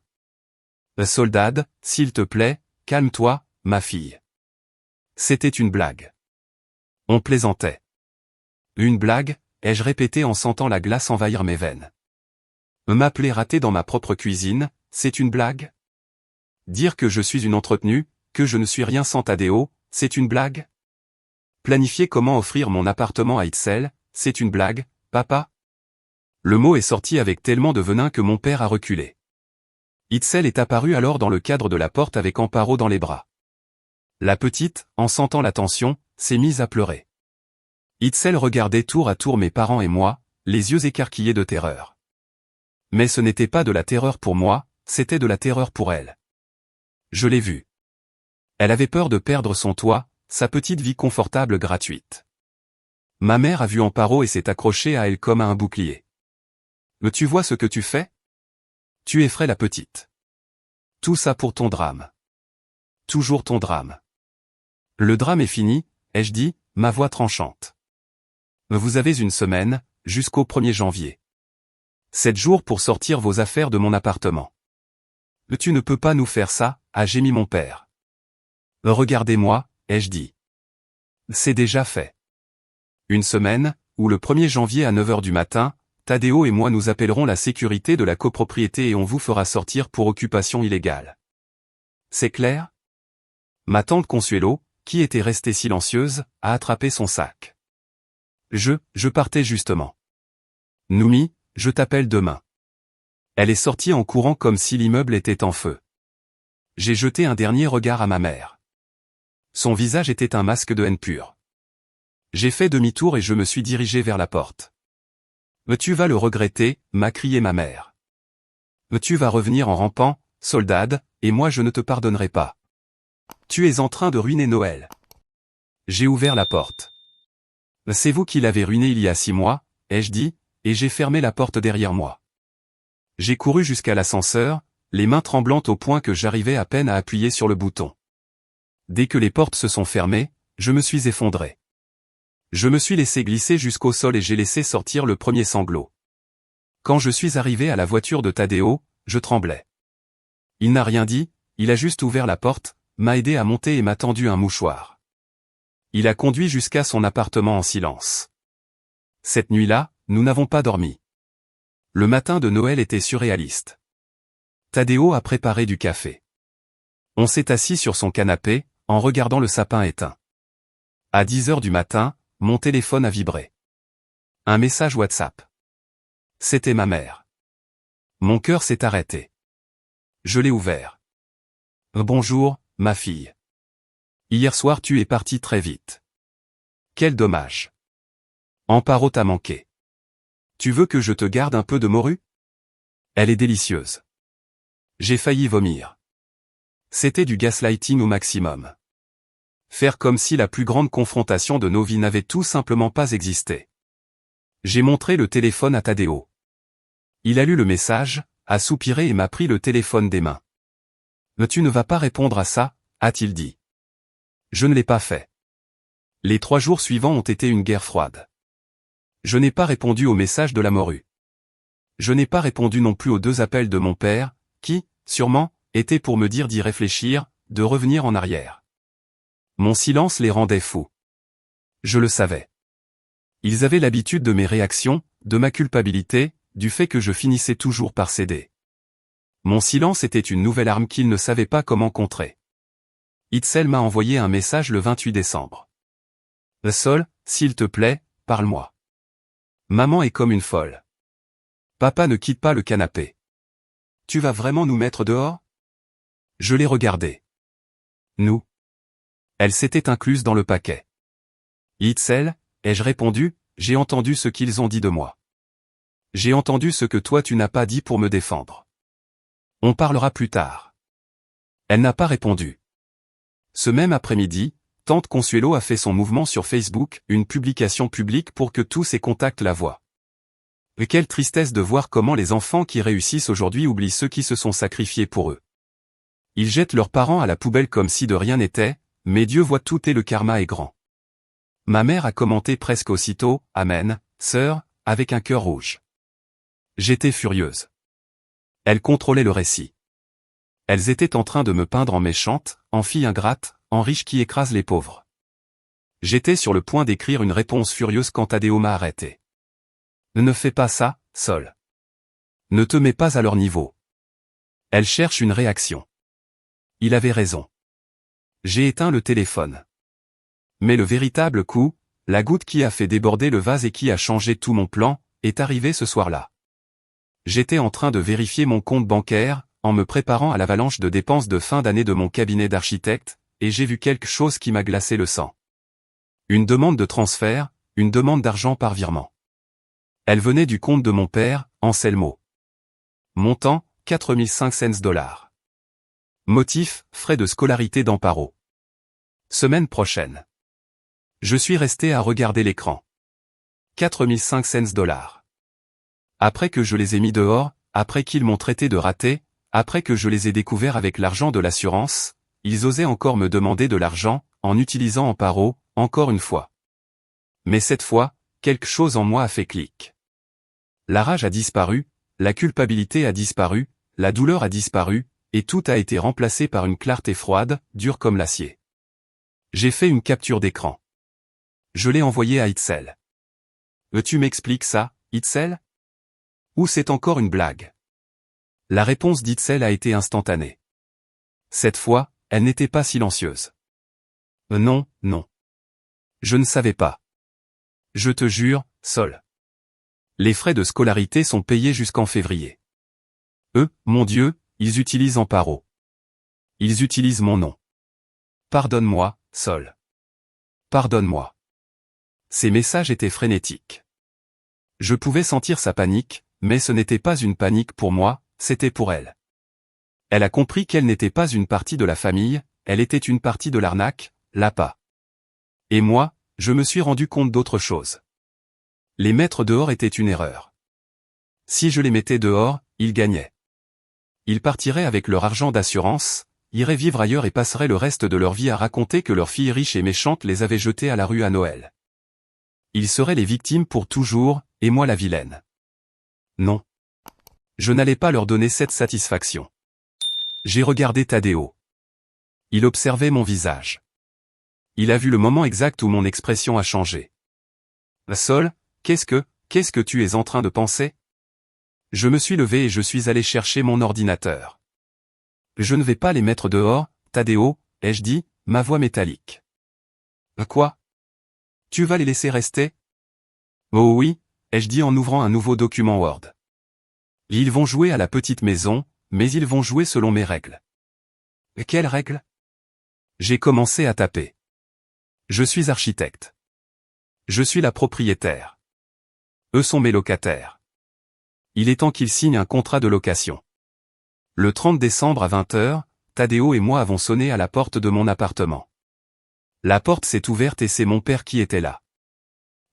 [SPEAKER 1] Soldade, s'il te plaît, calme-toi, ma fille. C'était une blague. On plaisantait. Une blague, ai-je répété en sentant la glace envahir mes veines. M'appeler raté dans ma propre cuisine, c'est une blague? Dire que je suis une entretenue, que je ne suis rien sans Tadeo, c'est une blague? Planifier comment offrir mon appartement à Itzel, c'est une blague, papa? Le mot est sorti avec tellement de venin que mon père a reculé. Itzel est apparue alors dans le cadre de la porte avec Amparo dans les bras. La petite, en sentant la tension, s'est mise à pleurer. Itzel regardait tour à tour mes parents et moi, les yeux écarquillés de terreur. Mais ce n'était pas de la terreur pour moi, c'était de la terreur pour elle. Je l'ai vue. Elle avait peur de perdre son toit, sa petite vie confortable gratuite. Ma mère a vu Amparo et s'est accrochée à elle comme à un bouclier. Mais tu vois ce que tu fais? Tu effraies la petite. Tout ça pour ton drame. Toujours ton drame. Le drame est fini, ai-je dit, ma voix tranchante. Vous avez une semaine, jusqu'au 1er janvier. 7 jours pour sortir vos affaires de mon appartement. Tu ne peux pas nous faire ça, a gémi mon père. Regardez-moi, ai-je dit. C'est déjà fait. Une semaine, ou le 1er janvier à 9 h du matin, Tadeo et moi nous appellerons la sécurité de la copropriété et on vous fera sortir pour occupation illégale. C'est clair? Ma tante Consuelo, qui était restée silencieuse, a attrapé son sac. Je partais justement. Noumi, je t'appelle demain. Elle est sortie en courant comme si l'immeuble était en feu. J'ai jeté un dernier regard à ma mère. Son visage était un masque de haine pure. J'ai fait demi-tour et je me suis dirigé vers la porte. Tu vas le regretter, m'a crié ma mère. Tu vas revenir en rampant, soldade, et moi je ne te pardonnerai pas. Tu es en train de ruiner Noël. J'ai ouvert la porte. C'est vous qui l'avez ruiné il y a 6 mois, ai-je dit, et j'ai fermé la porte derrière moi. J'ai couru jusqu'à l'ascenseur, les mains tremblantes au point que j'arrivais à peine à appuyer sur le bouton. Dès que les portes se sont fermées, je me suis effondré. Je me suis laissé glisser jusqu'au sol et j'ai laissé sortir le premier sanglot. Quand je suis arrivé à la voiture de Tadeo, je tremblais. Il n'a rien dit, il a juste ouvert la porte, m'a aidé à monter et m'a tendu un mouchoir. Il a conduit jusqu'à son appartement en silence. Cette nuit-là, nous n'avons pas dormi. Le matin de Noël était surréaliste. Tadeo a préparé du café. On s'est assis sur son canapé, en regardant le sapin éteint. À 10 h du matin, mon téléphone a vibré. Un message WhatsApp. C'était ma mère. Mon cœur s'est arrêté. Je l'ai ouvert. Bonjour, ma fille. Hier soir tu es partie très vite. Quel dommage. Amparo t'a manqué. Tu veux que je te garde un peu de morue? Elle est délicieuse. J'ai failli vomir. C'était du gaslighting au maximum. Faire comme si la plus grande confrontation de nos vies n'avait tout simplement pas existé. J'ai montré le téléphone à Tadeo. Il a lu le message, a soupiré et m'a pris le téléphone des mains. « Tu ne vas pas répondre à ça », a-t-il dit. Je ne l'ai pas fait. Les 3 jours suivants ont été une guerre froide. Je n'ai pas répondu au message de la morue. Je n'ai pas répondu non plus aux 2 appels de mon père, qui, sûrement, étaient pour me dire d'y réfléchir, de revenir en arrière. Mon silence les rendait fous. Je le savais. Ils avaient l'habitude de mes réactions, de ma culpabilité, du fait que je finissais toujours par céder. Mon silence était une nouvelle arme qu'ils ne savaient pas comment contrer. Itzel m'a envoyé un message le 28 décembre. Sol, s'il te plaît, parle-moi. Maman est comme une folle. Papa ne quitte pas le canapé. Tu vas vraiment nous mettre dehors? Je l'ai regardé. Nous. Elle s'était incluse dans le paquet. Itzel, ai-je répondu, j'ai entendu ce qu'ils ont dit de moi. J'ai entendu ce que toi tu n'as pas dit pour me défendre. On parlera plus tard. Elle n'a pas répondu. Ce même après-midi, tante Consuelo a fait son mouvement sur Facebook, une publication publique pour que tous ses contacts la voient. Et quelle tristesse de voir comment les enfants qui réussissent aujourd'hui oublient ceux qui se sont sacrifiés pour eux. Ils jettent leurs parents à la poubelle comme si de rien n'était, mais Dieu voit tout et le karma est grand. Ma mère a commenté presque aussitôt, « Amen, sœur », avec un cœur rouge. J'étais furieuse. Elles contrôlaient le récit. Elles étaient en train de me peindre en méchante, en fille ingrate, en riche qui écrase les pauvres. J'étais sur le point d'écrire une réponse furieuse quand Tadeo m'a arrêté. Ne fais pas ça, Sol. Ne te mets pas à leur niveau. Elle cherche une réaction. Il avait raison. J'ai éteint le téléphone. Mais le véritable coup, la goutte qui a fait déborder le vase et qui a changé tout mon plan, est arrivée ce soir-là. J'étais en train de vérifier mon compte bancaire, en me préparant à l'avalanche de dépenses de fin d'année de mon cabinet d'architecte, et j'ai vu quelque chose qui m'a glacé le sang. Une demande de transfert, une demande d'argent par virement. Elle venait du compte de mon père, Anselmo. Montant, 4500 $. Motif, frais de scolarité d'Amparo. Semaine prochaine. Je suis resté à regarder l'écran. 4500 $. Après que je les ai mis dehors, après qu'ils m'ont traité de raté, après que je les ai découverts avec l'argent de l'assurance, ils osaient encore me demander de l'argent, en utilisant Amparo, encore une fois. Mais cette fois, quelque chose en moi a fait clic. La rage a disparu, la culpabilité a disparu, la douleur a disparu, et tout a été remplacé par une clarté froide, dure comme l'acier. J'ai fait une capture d'écran. Je l'ai envoyée à Itzel. Tu m'expliques ça, Itzel? Ou c'est encore une blague? La réponse d'Itzel a été instantanée. Cette fois, elle n'était pas silencieuse. Non, non. Je ne savais pas. Je te jure, Sol. Les frais de scolarité sont payés jusqu'en février. Mon Dieu, ils utilisent Amparo. Ils utilisent mon nom. Pardonne-moi, Sol. Pardonne-moi. Ces messages étaient frénétiques. Je pouvais sentir sa panique, mais ce n'était pas une panique pour moi, c'était pour elle. Elle a compris qu'elle n'était pas une partie de la famille, elle était une partie de l'arnaque, l'appât. Et moi, je me suis rendu compte d'autre chose. Les mettre dehors était une erreur. Si je les mettais dehors, ils gagnaient. Ils partiraient avec leur argent d'assurance, iraient vivre ailleurs et passeraient le reste de leur vie à raconter que leur fille riche et méchante les avait jetés à la rue à Noël. Ils seraient les victimes pour toujours, et moi la vilaine. Non. Je n'allais pas leur donner cette satisfaction. J'ai regardé Tadeo. Il observait mon visage. Il a vu le moment exact où mon expression a changé. Sol, qu'est-ce que tu es en train de penser? Je me suis levé et je suis allé chercher mon ordinateur. Je ne vais pas les mettre dehors, Tadeo, ai-je dit, ma voix métallique. Quoi? Tu vas les laisser rester? Oh oui, ai-je dit en ouvrant un nouveau document Word. Ils vont jouer à la petite maison, mais ils vont jouer selon mes règles. Quelles règles? J'ai commencé à taper. Je suis architecte. Je suis la propriétaire. Eux sont mes locataires. Il est temps qu'ils signent un contrat de location. Le 30 décembre à 20h, Tadeo et moi avons sonné à la porte de mon appartement. La porte s'est ouverte et c'est mon père qui était là.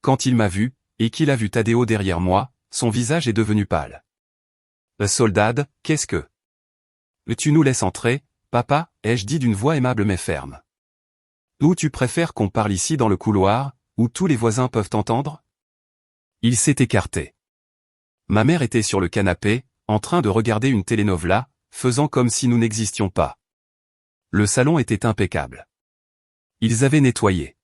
[SPEAKER 1] Quand il m'a vu, et qu'il a vu Tadeo derrière moi, son visage est devenu pâle. Soldad, qu'est-ce que? Tu nous laisses entrer, papa, ai-je dit d'une voix aimable mais ferme. Ou tu préfères qu'on parle ici dans le couloir, où tous les voisins peuvent entendre? Il s'est écarté. Ma mère était sur le canapé, en train de regarder une telenovela, faisant comme si nous n'existions pas. Le salon était impeccable. Ils avaient nettoyé.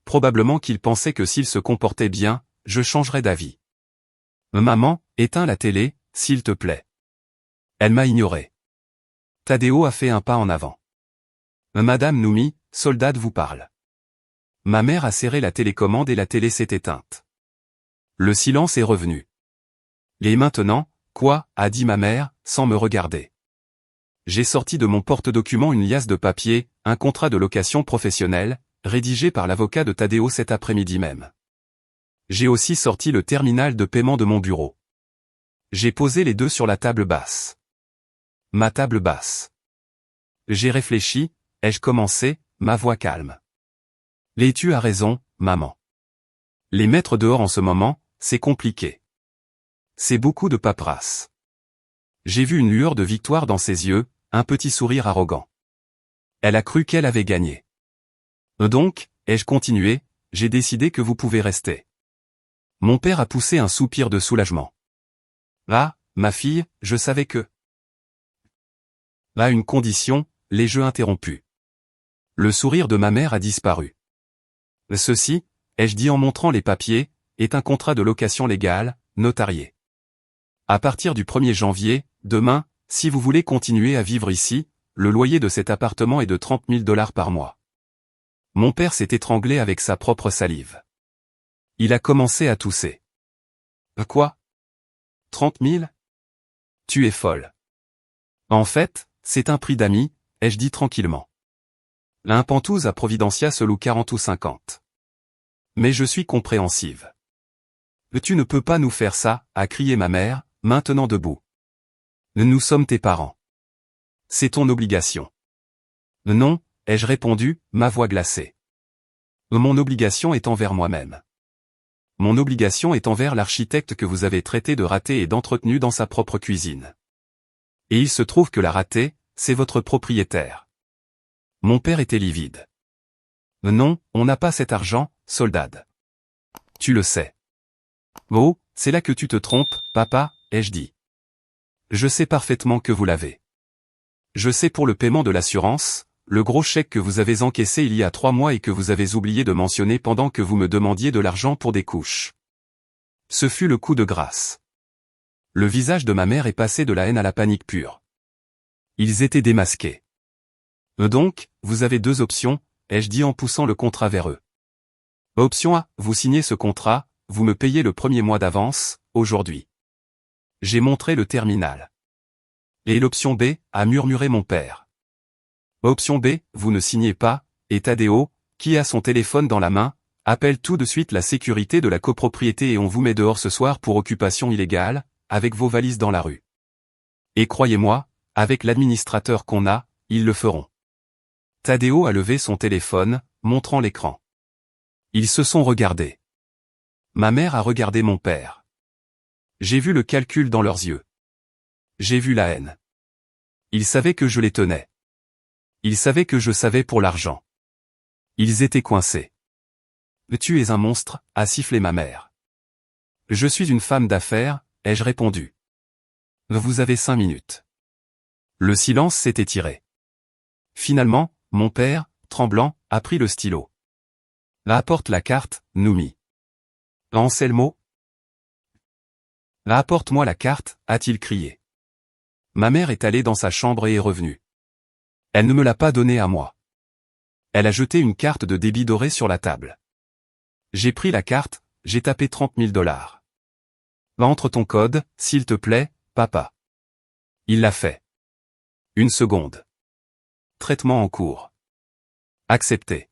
[SPEAKER 1] Probablement qu'ils pensaient que s'ils se comportaient bien, je changerais d'avis. Maman, éteins la télé, s'il te plaît. Elle m'a ignoré. Tadeo a fait un pas en avant. Madame Noumi, Soldad vous parle. Ma mère a serré la télécommande et la télé s'est éteinte. Le silence est revenu. Et maintenant, quoi, a dit ma mère, sans me regarder. J'ai sorti de mon porte-document une liasse de papier, un contrat de location professionnelle, rédigé par l'avocat de Tadeo cet après-midi même. J'ai aussi sorti le terminal de paiement de mon bureau. J'ai posé les deux sur la table basse. Ma table basse. J'ai réfléchi, ai-je commencé, ma voix calme. Tu as raison, maman. Les mettre dehors en ce moment, c'est compliqué. C'est beaucoup de paperasse. J'ai vu une lueur de victoire dans ses yeux, un petit sourire arrogant. Elle a cru qu'elle avait gagné. Donc, ai-je continué, j'ai décidé que vous pouvez rester. Mon père a poussé un soupir de soulagement. Ah, ma fille, je savais que... À une condition, les jeux interrompus. Le sourire de ma mère a disparu. Ceci, ai-je dit en montrant les papiers, est un contrat de location légale, notarié. À partir du 1er janvier, demain, si vous voulez continuer à vivre ici, le loyer de cet appartement est de 30 000 $ par mois. Mon père s'est étranglé avec sa propre salive. Il a commencé à tousser. Quoi? 30 000? Tu es folle. En fait, c'est un prix d'amis, ai-je dit tranquillement. Un pantouse à Providencia se loue 40 ou 50. Mais je suis compréhensive. Tu ne peux pas nous faire ça, a crié ma mère, maintenant debout. Nous sommes tes parents. C'est ton obligation. Non, ai-je répondu, ma voix glacée. Mon obligation est envers moi-même. Mon obligation est envers l'architecte que vous avez traité de raté et d'entretenu dans sa propre cuisine. Et il se trouve que la ratée, c'est votre propriétaire. Mon père était livide. Non, on n'a pas cet argent, soldade. Tu le sais. Oh, c'est là que tu te trompes, papa, ai-je dit. Je sais parfaitement que vous l'avez. Je sais pour le paiement de l'assurance, le gros chèque que vous avez encaissé il y a 3 mois et que vous avez oublié de mentionner pendant que vous me demandiez de l'argent pour des couches. Ce fut le coup de grâce. Le visage de ma mère est passé de la haine à la panique pure. Ils étaient démasqués. Donc, vous avez 2 options, ai-je dit en poussant le contrat vers eux. Option A, vous signez ce contrat, vous me payez le 1er mois d'avance, aujourd'hui. J'ai montré le terminal. Et l'option B, a murmuré mon père. Option B, vous ne signez pas, et Tadeo, qui a son téléphone dans la main, appelle tout de suite la sécurité de la copropriété et on vous met dehors ce soir pour occupation illégale, avec vos valises dans la rue. Et croyez-moi, avec l'administrateur qu'on a, ils le feront. Tadeo a levé son téléphone, montrant l'écran. Ils se sont regardés. Ma mère a regardé mon père. J'ai vu le calcul dans leurs yeux. J'ai vu la haine. Ils savaient que je les tenais. Ils savaient que je savais pour l'argent. Ils étaient coincés. Tu es un monstre, a sifflé ma mère. Je suis une femme d'affaires, ai-je répondu. Vous avez 5 minutes. Le silence s'est étiré. Finalement, mon père, tremblant, a pris le stylo. Apporte la carte, Noumi. Anselmo. Apporte-moi la carte, a-t-il crié. Ma mère est allée dans sa chambre et est revenue. Elle ne me l'a pas donnée à moi. Elle a jeté une carte de débit dorée sur la table. J'ai pris la carte, j'ai tapé 30 000 $. Entre ton code, s'il te plaît, papa. Il l'a fait. 1 seconde. Traitement en cours. Accepté.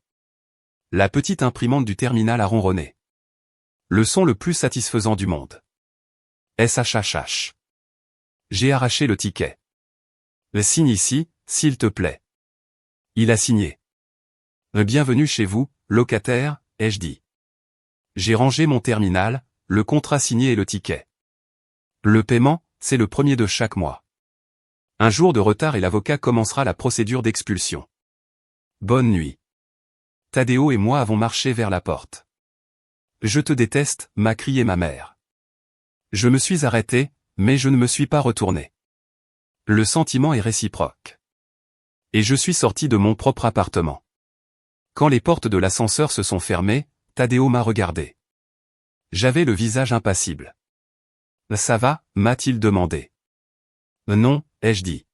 [SPEAKER 1] La petite imprimante du terminal a ronronné. Le son le plus satisfaisant du monde. SHHH. J'ai arraché le ticket. Signe ici, s'il te plaît. Il a signé. Bienvenue chez vous, locataire, ai-je dit. J'ai rangé mon terminal, le contrat signé et le ticket. Le paiement, c'est le 1er de chaque mois. Un jour de retard et l'avocat commencera la procédure d'expulsion. Bonne nuit. Tadeo et moi avons marché vers la porte. Je te déteste, m'a crié ma mère. Je me suis arrêté, mais je ne me suis pas retourné. Le sentiment est réciproque. Et je suis sorti de mon propre appartement. Quand les portes de l'ascenseur se sont fermées, Tadeo m'a regardé. J'avais le visage impassible. Ça va, m'a-t-il demandé. Non, ai-je dit.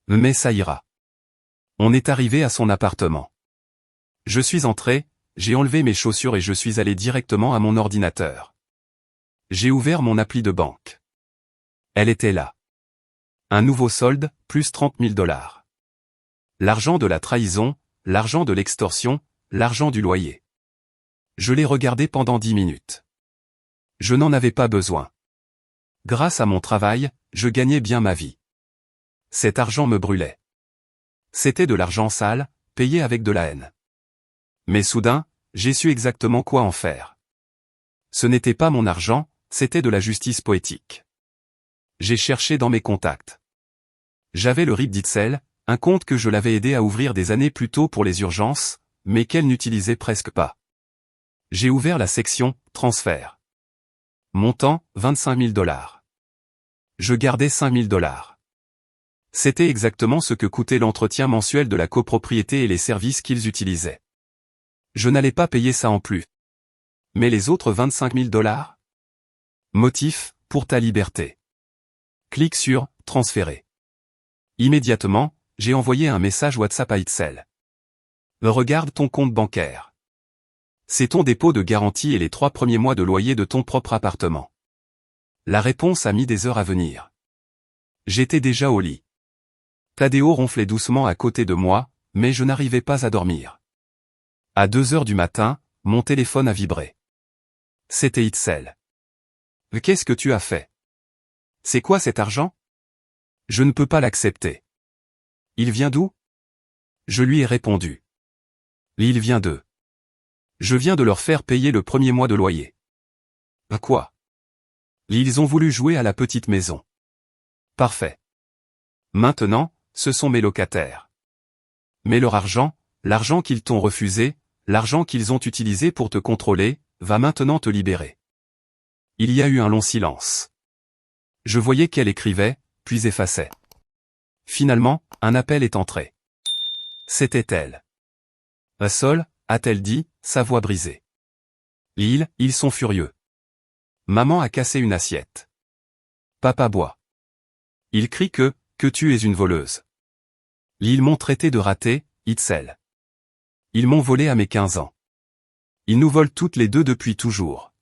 [SPEAKER 1] Mais ça ira. On est arrivé à son appartement. Je suis entré, j'ai enlevé mes chaussures et je suis allé directement à mon ordinateur. J'ai ouvert mon appli de banque. Elle était là. Un nouveau solde, plus 30 000 $. L'argent de la trahison, l'argent de l'extorsion, l'argent du loyer. Je l'ai regardé pendant 10 minutes. Je n'en avais pas besoin. Grâce à mon travail, je gagnais bien ma vie. Cet argent me brûlait. C'était de l'argent sale, payé avec de la haine. Mais soudain, j'ai su exactement quoi en faire. Ce n'était pas mon argent, c'était de la justice poétique. J'ai cherché dans mes contacts. J'avais le RIB d'Itzel, un compte que je l'avais aidé à ouvrir des années plus tôt pour les urgences, mais qu'elle n'utilisait presque pas. J'ai ouvert la section « Transfert ». Montant, 25 000 $. Je gardais 5 000 $. C'était exactement ce que coûtait l'entretien mensuel de la copropriété et les services qu'ils utilisaient. Je n'allais pas payer ça en plus. Mais les autres 25 000 $? Motif, pour ta liberté. Clique sur « Transférer ». Immédiatement, j'ai envoyé un message WhatsApp à Itzel. Regarde ton compte bancaire. C'est ton dépôt de garantie et les 3 premiers mois de loyer de ton propre appartement. La réponse a mis des heures à venir. J'étais déjà au lit. Tadeo ronflait doucement à côté de moi, mais je n'arrivais pas à dormir. À 2 heures du matin, mon téléphone a vibré. C'était Itzel. Qu'est-ce que tu as fait? C'est quoi cet argent? Je ne peux pas l'accepter. Il vient d'où? Je lui ai répondu. Il vient d'eux. Je viens de leur faire payer le premier mois de loyer. Quoi? Ils ont voulu jouer à la petite maison. Parfait. Maintenant, ce sont mes locataires. Mais leur argent, l'argent qu'ils t'ont refusé, l'argent qu'ils ont utilisé pour te contrôler, va maintenant te libérer. Il y a eu un long silence. Je voyais qu'elle écrivait, puis effaçait. Finalement, un appel est entré. C'était elle. Sol, a-t-elle dit, sa voix brisée. Ils sont furieux. Maman a cassé une assiette. Papa boit. Il crie que tu es une voleuse. Ils m'ont traité de raté, Itzel. Ils m'ont volé à mes 15 ans. Ils nous volent toutes les deux depuis toujours.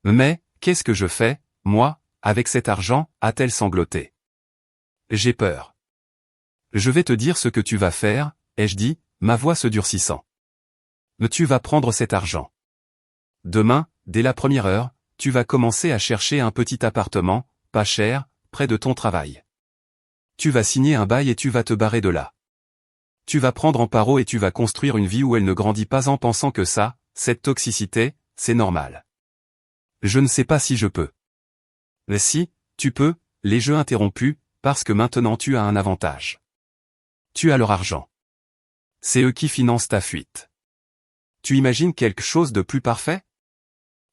[SPEAKER 1] Mais, qu'est-ce que je fais, moi, avec cet argent, a-t-elle sangloté. J'ai peur. Je vais te dire ce que tu vas faire, ai-je dit, ma voix se durcissant. Tu vas prendre cet argent. Demain, dès la première heure, tu vas commencer à chercher un petit appartement, pas cher, près de ton travail. Tu vas signer un bail et tu vas te barrer de là. Tu vas prendre Amparo et tu vas construire une vie où elle ne grandit pas en pensant que ça, cette toxicité, c'est normal. Je ne sais pas si je peux. Mais si, tu peux, les jeux interrompus, parce que maintenant tu as un avantage. Tu as leur argent. C'est eux qui financent ta fuite. Tu imagines quelque chose de plus parfait?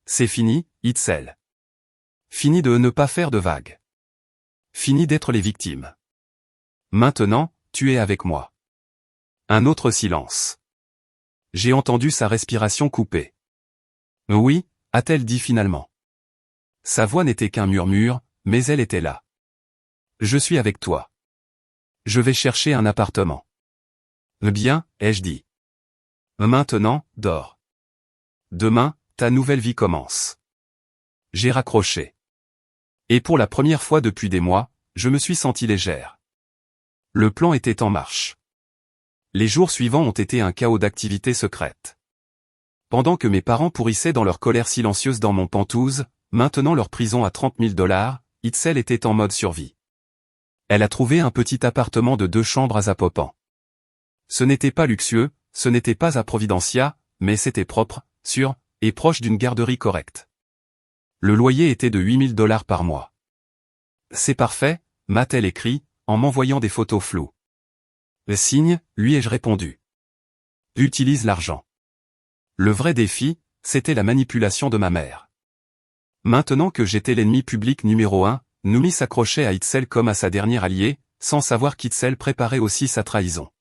[SPEAKER 1] C'est fini, Itzel. Fini de ne pas faire de vagues. Fini d'être les victimes. Maintenant, tu es avec moi. Un autre silence. J'ai entendu sa respiration coupée. Oui, a-t-elle dit finalement. Sa voix n'était qu'un murmure, mais elle était là. Je suis avec toi. Je vais chercher un appartement. Bien, ai-je dit. Maintenant, dors. Demain, ta nouvelle vie commence. J'ai raccroché. Et pour la première fois depuis des mois, je me suis senti légère. Le plan était en marche. Les jours suivants ont été un chaos d'activités secrètes. Pendant que mes parents pourrissaient dans leur colère silencieuse dans mon Penthouse, maintenant leur prison à $30 000, Itzel était en mode survie. Elle a trouvé un petit appartement de 2 chambres à Zapopan. Ce n'était pas luxueux, ce n'était pas à Providencia, mais c'était propre, sûr, et proche d'une garderie correcte. Le loyer était de $8 000 par mois. C'est parfait, m'a-t-elle écrit, en m'envoyant des photos floues. Signe, lui ai-je répondu. Utilise l'argent. Le vrai défi, c'était la manipulation de ma mère. Maintenant que j'étais l'ennemi public numéro 1, Noumi s'accrochait à Itzel comme à sa dernière alliée, sans savoir qu'Itzel préparait aussi sa trahison.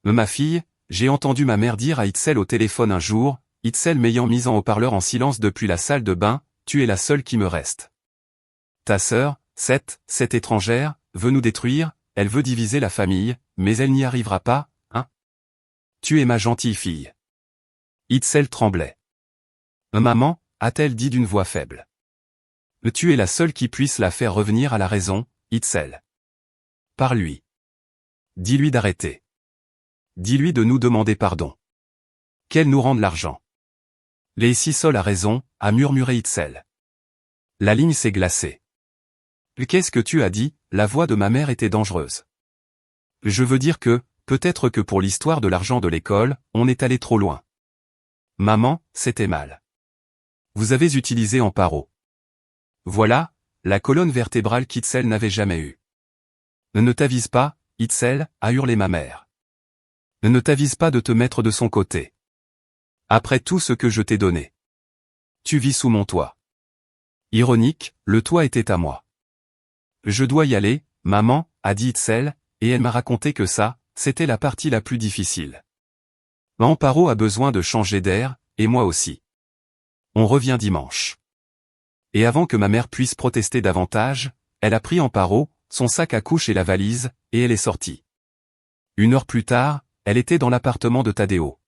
[SPEAKER 1] Ma fille, j'ai entendu ma mère dire à Itzel au téléphone un jour, Itzel m'ayant mis en haut-parleur en silence depuis la salle de bain, tu es la seule qui me reste. Ta sœur, cette étrangère, veut nous détruire, elle veut diviser la famille, mais elle n'y arrivera pas, hein? Tu es ma gentille fille. Itzel tremblait. Maman, a-t-elle dit d'une voix faible. Tu es la seule qui puisse la faire revenir à la raison, Itzel. Parle-lui. Dis-lui d'arrêter. Dis-lui de nous demander pardon. Qu'elle nous rende l'argent. Les Sissol a raison, a murmuré Itzel. La ligne s'est glacée. Qu'est-ce que tu as dit? La voix de ma mère était dangereuse. Je veux dire que, peut-être que pour l'histoire de l'argent de l'école, on est allé trop loin. Maman, c'était mal. Vous avez utilisé Amparo. Voilà, la colonne vertébrale qu'Itzel n'avait jamais eue. Ne t'avise pas, Itzel, a hurlé ma mère. Ne t'avise pas de te mettre de son côté. Après tout ce que je t'ai donné. Tu vis sous mon toit. Ironique, le toit était à moi. Je dois y aller, maman, a dit Itzel, et elle m'a raconté que ça, c'était la partie la plus difficile. Amparo a besoin de changer d'air, et moi aussi. On revient dimanche. Et avant que ma mère puisse protester davantage, elle a pris Amparo, son sac à couche et la valise, et elle est sortie. 1 heure plus tard, elle était dans l'appartement de Tadeo.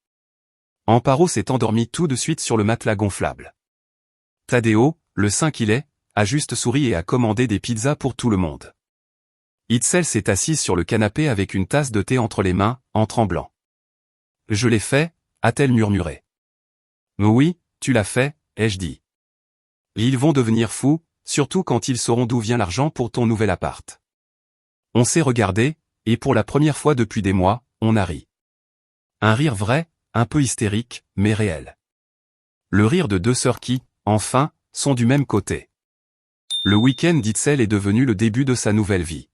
[SPEAKER 1] Amparo s'est endormie tout de suite sur le matelas gonflable. Tadeo, le saint qu'il est, a juste souri et a commandé des pizzas pour tout le monde. Itzel s'est assise sur le canapé avec une tasse de thé entre les mains, en tremblant. Je l'ai fait, a-t-elle murmuré. Oui, tu l'as fait, ai-je dit. Ils vont devenir fous, surtout quand ils sauront d'où vient l'argent pour ton nouvel appart. On s'est regardé, et pour la première fois depuis des mois, on a ri. Un rire vrai, un peu hystérique, mais réel. Le rire de deux sœurs qui, enfin, sont du même côté. Le week-end d'Itzel est devenu le début de sa nouvelle vie.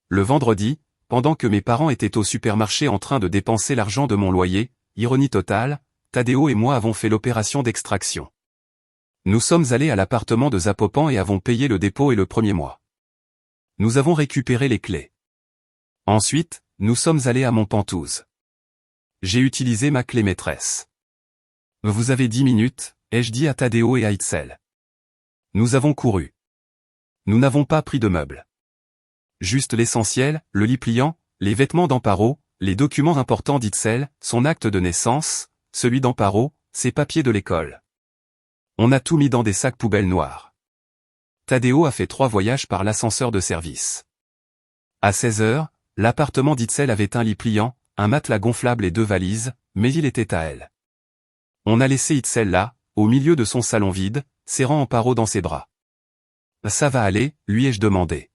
[SPEAKER 1] Le vendredi, pendant que mes parents étaient au supermarché en train de dépenser l'argent de mon loyer, ironie totale, Tadeo et moi avons fait l'opération d'extraction. Nous sommes allés à l'appartement de Zapopan et avons payé le dépôt et le premier mois. Nous avons récupéré les clés. Ensuite, nous sommes allés à Montpentouse. J'ai utilisé ma clé maîtresse. Vous avez 10 minutes, ai-je dit à Tadeo et à Itzel. Nous avons couru. Nous n'avons pas pris de meubles. Juste l'essentiel, le lit pliant, les vêtements d'Amparo, les documents importants d'Itzel, son acte de naissance, celui d'Amparo, ses papiers de l'école. On a tout mis dans des sacs poubelles noirs. Tadeo a fait 3 voyages par l'ascenseur de service. À 16 heures, l'appartement d'Itzel avait un lit pliant, un matelas gonflable et 2 valises, mais il était à elle. On a laissé Itzel là, au milieu de son salon vide, serrant Amparo dans ses bras. Ça va aller, lui ai-je demandé.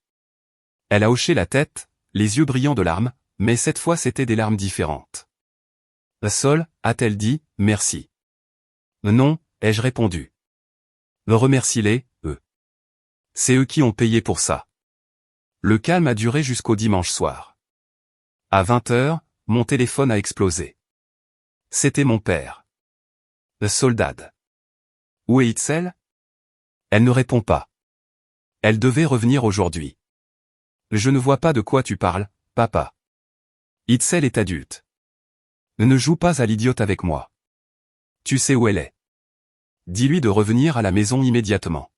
[SPEAKER 1] Elle a hoché la tête, les yeux brillants de larmes, mais cette fois c'étaient des larmes différentes. Sol, a-t-elle dit, merci. Non, ai-je répondu. Remercie-les, eux. C'est eux qui ont payé pour ça. Le calme a duré jusqu'au dimanche soir. À 20 heures, mon téléphone a explosé. C'était mon père. Soldad. Où est Itzel? Elle ne répond pas. Elle devait revenir aujourd'hui. Je ne vois pas de quoi tu parles, papa. Itzel est adulte. Ne joue pas à l'idiote avec moi. Tu sais où elle est. Dis-lui de revenir à la maison immédiatement.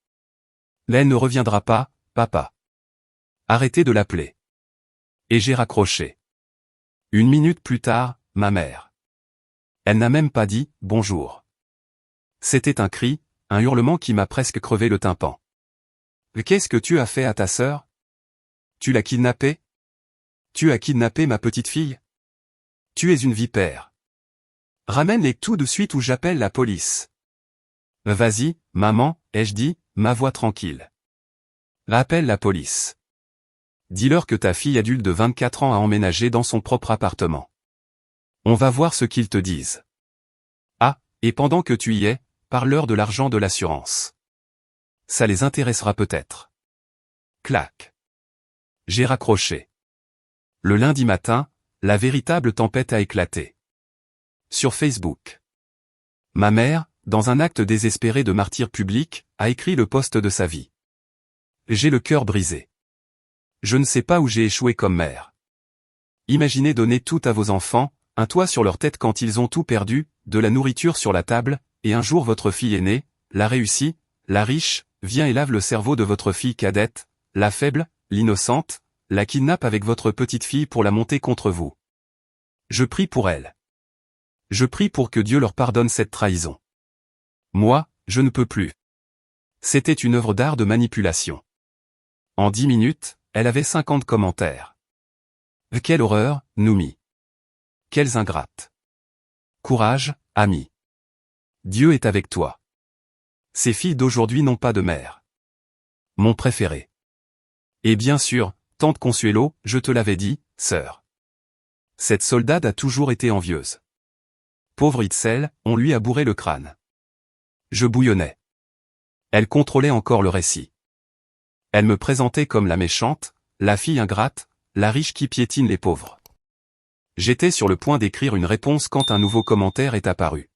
[SPEAKER 1] Elle ne reviendra pas, papa. Arrêtez de l'appeler. Et j'ai raccroché. 1 minute plus tard, ma mère. Elle n'a même pas dit « bonjour ». C'était un cri, un hurlement qui m'a presque crevé le tympan. Qu'est-ce que tu as fait à ta sœur? Tu l'as kidnappée? Tu as kidnappé ma petite fille? Tu es une vipère. Ramène-les tout de suite ou j'appelle la police. Vas-y, maman, ai-je dit, ma voix tranquille. Appelle la police. Dis-leur que ta fille adulte de 24 ans a emménagé dans son propre appartement. On va voir ce qu'ils te disent. Ah, et pendant que tu y es, parle-leur de l'argent de l'assurance. Ça les intéressera peut-être. Clac. J'ai raccroché. Le lundi matin, la véritable tempête a éclaté. Sur Facebook. Ma mère, dans un acte désespéré de martyr public, a écrit le post de sa vie. J'ai le cœur brisé. Je ne sais pas où j'ai échoué comme mère. Imaginez donner tout à vos enfants, un toit sur leur tête quand ils ont tout perdu, de la nourriture sur la table, et un jour votre fille aînée, la réussie, la riche, vient et lave le cerveau de votre fille cadette, la faible, l'innocente, la kidnappe avec votre petite fille pour la monter contre vous. Je prie pour elle. Je prie pour que Dieu leur pardonne cette trahison. Moi, je ne peux plus. C'était une œuvre d'art de manipulation. En 10 minutes, elle avait 50 commentaires. Quelle horreur, Noumi. Quelles ingrates. Courage, ami. Dieu est avec toi. Ces filles d'aujourd'hui n'ont pas de mère. Mon préféré. Et bien sûr, tante Consuelo, je te l'avais dit, sœur. Cette soldade a toujours été envieuse. Pauvre Itzel, on lui a bourré le crâne. Je bouillonnais. Elle contrôlait encore le récit. Elle me présentait comme la méchante, la fille ingrate, la riche qui piétine les pauvres. J'étais sur le point d'écrire une réponse quand un nouveau commentaire est apparu.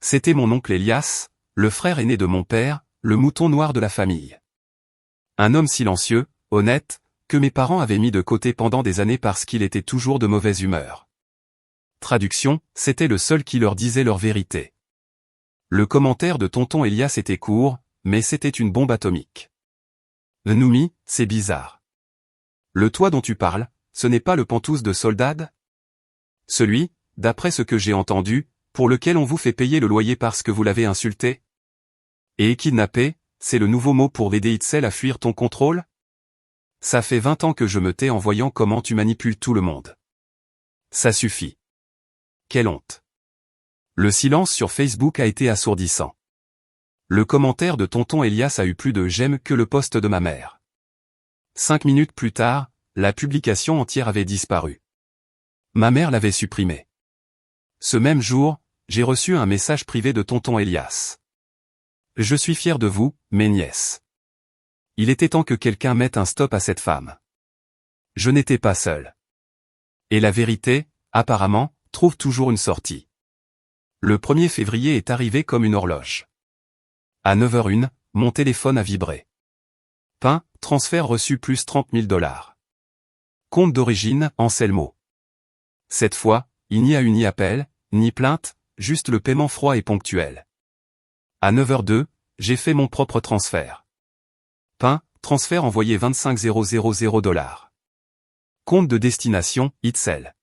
[SPEAKER 1] C'était mon oncle Elias, le frère aîné de mon père, le mouton noir de la famille. Un homme silencieux, honnête, que mes parents avaient mis de côté pendant des années parce qu'il était toujours de mauvaise humeur. Traduction, c'était le seul qui leur disait leur vérité. Le commentaire de tonton Elias était court, mais c'était une bombe atomique. Noumi, c'est bizarre. Le toit dont tu parles, ce n'est pas le pantouse de Soldad? Celui, d'après ce que j'ai entendu, pour lequel on vous fait payer le loyer parce que vous l'avez insulté? Et kidnapper, c'est le nouveau mot pour aider Itzel à fuir ton contrôle? Ça fait 20 ans que je me tais en voyant comment tu manipules tout le monde. Ça suffit. Quelle honte. Le silence sur Facebook a été assourdissant. Le commentaire de tonton Elias a eu plus de j'aime que le post de ma mère. 5 minutes plus tard, la publication entière avait disparu. Ma mère l'avait supprimée. Ce même jour, j'ai reçu un message privé de tonton Elias. Je suis fier de vous, mes nièces. Il était temps que quelqu'un mette un stop à cette femme. Je n'étais pas seul. Et la vérité, apparemment, trouve toujours une sortie. Le 1er février est arrivé comme une horloge. À 9h01, mon téléphone a vibré. PIN, transfert reçu plus 30 000 $. Compte d'origine, Anselmo. Cette fois, il n'y a eu ni appel, ni plainte, juste le paiement froid et ponctuel. À 9h02, j'ai fait mon propre transfert. PIN, transfert envoyé 25 000 $. Compte de destination, Itzel.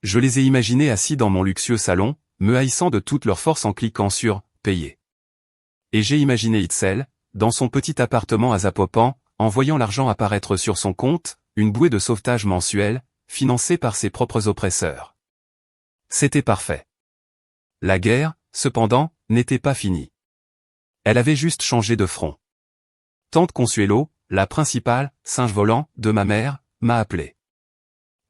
[SPEAKER 1] Je les ai imaginés assis dans mon luxueux salon, me haïssant de toute leur force en cliquant sur « Payer ». Et j'ai imaginé Itzel, dans son petit appartement à Zapopan, en voyant l'argent apparaître sur son compte, une bouée de sauvetage mensuelle, financée par ses propres oppresseurs. C'était parfait. La guerre, cependant, n'était pas finie. Elle avait juste changé de front. Tante Consuelo, la principale, singe volant, de ma mère, m'a appelé.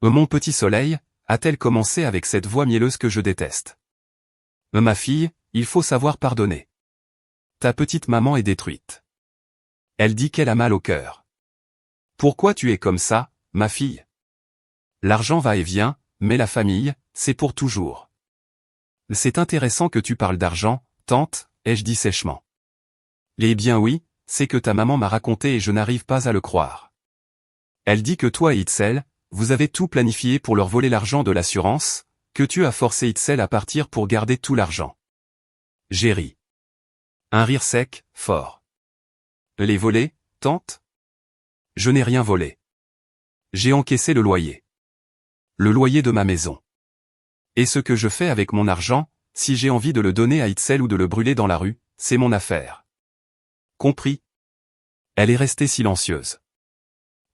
[SPEAKER 1] Mon petit soleil, a-t-elle commencé avec cette voix mielleuse que je déteste. Ma fille, il faut savoir pardonner. Ta petite maman est détruite. Elle dit qu'elle a mal au cœur. Pourquoi tu es comme ça, ma fille? L'argent va et vient, mais la famille, c'est pour toujours. C'est intéressant que tu parles d'argent, tante, ai-je dit sèchement. Eh bien oui, c'est que ta maman m'a raconté et je n'arrive pas à le croire. Elle dit que toi et Itzel, vous avez tout planifié pour leur voler l'argent de l'assurance, que tu as forcé Itzel à partir pour garder tout l'argent. J'ai ri. Un rire sec, fort. Les voler, tante? Je n'ai rien volé. J'ai encaissé le loyer. Le loyer de ma maison. Et ce que je fais avec mon argent, si j'ai envie de le donner à Itzel ou de le brûler dans la rue, c'est mon affaire. Compris? Elle est restée silencieuse.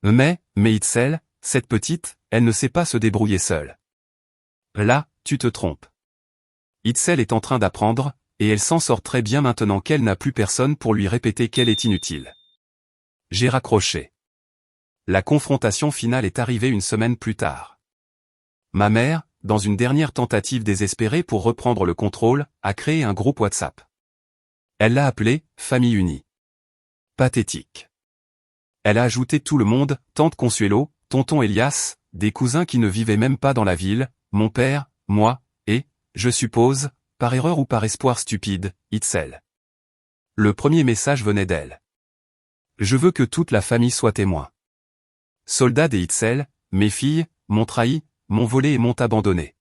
[SPEAKER 1] Mais Itzel, cette petite, elle ne sait pas se débrouiller seule. Là, tu te trompes. Itzel est en train d'apprendre, et elle s'en sort très bien maintenant qu'elle n'a plus personne pour lui répéter qu'elle est inutile. J'ai raccroché. La confrontation finale est arrivée une semaine plus tard. Ma mère, dans une dernière tentative désespérée pour reprendre le contrôle, a créé un groupe WhatsApp. Elle l'a appelé « Famille Unie ». Pathétique. Elle a ajouté tout le monde, tante Consuelo, tonton Elias, des cousins qui ne vivaient même pas dans la ville, mon père, moi, et, je suppose, par erreur ou par espoir stupide, Itzel. Le premier message venait d'elle. Je veux que toute la famille soit témoin. Soldad et Itzel, mes filles, m'ont trahi, m'ont volé et m'ont abandonné.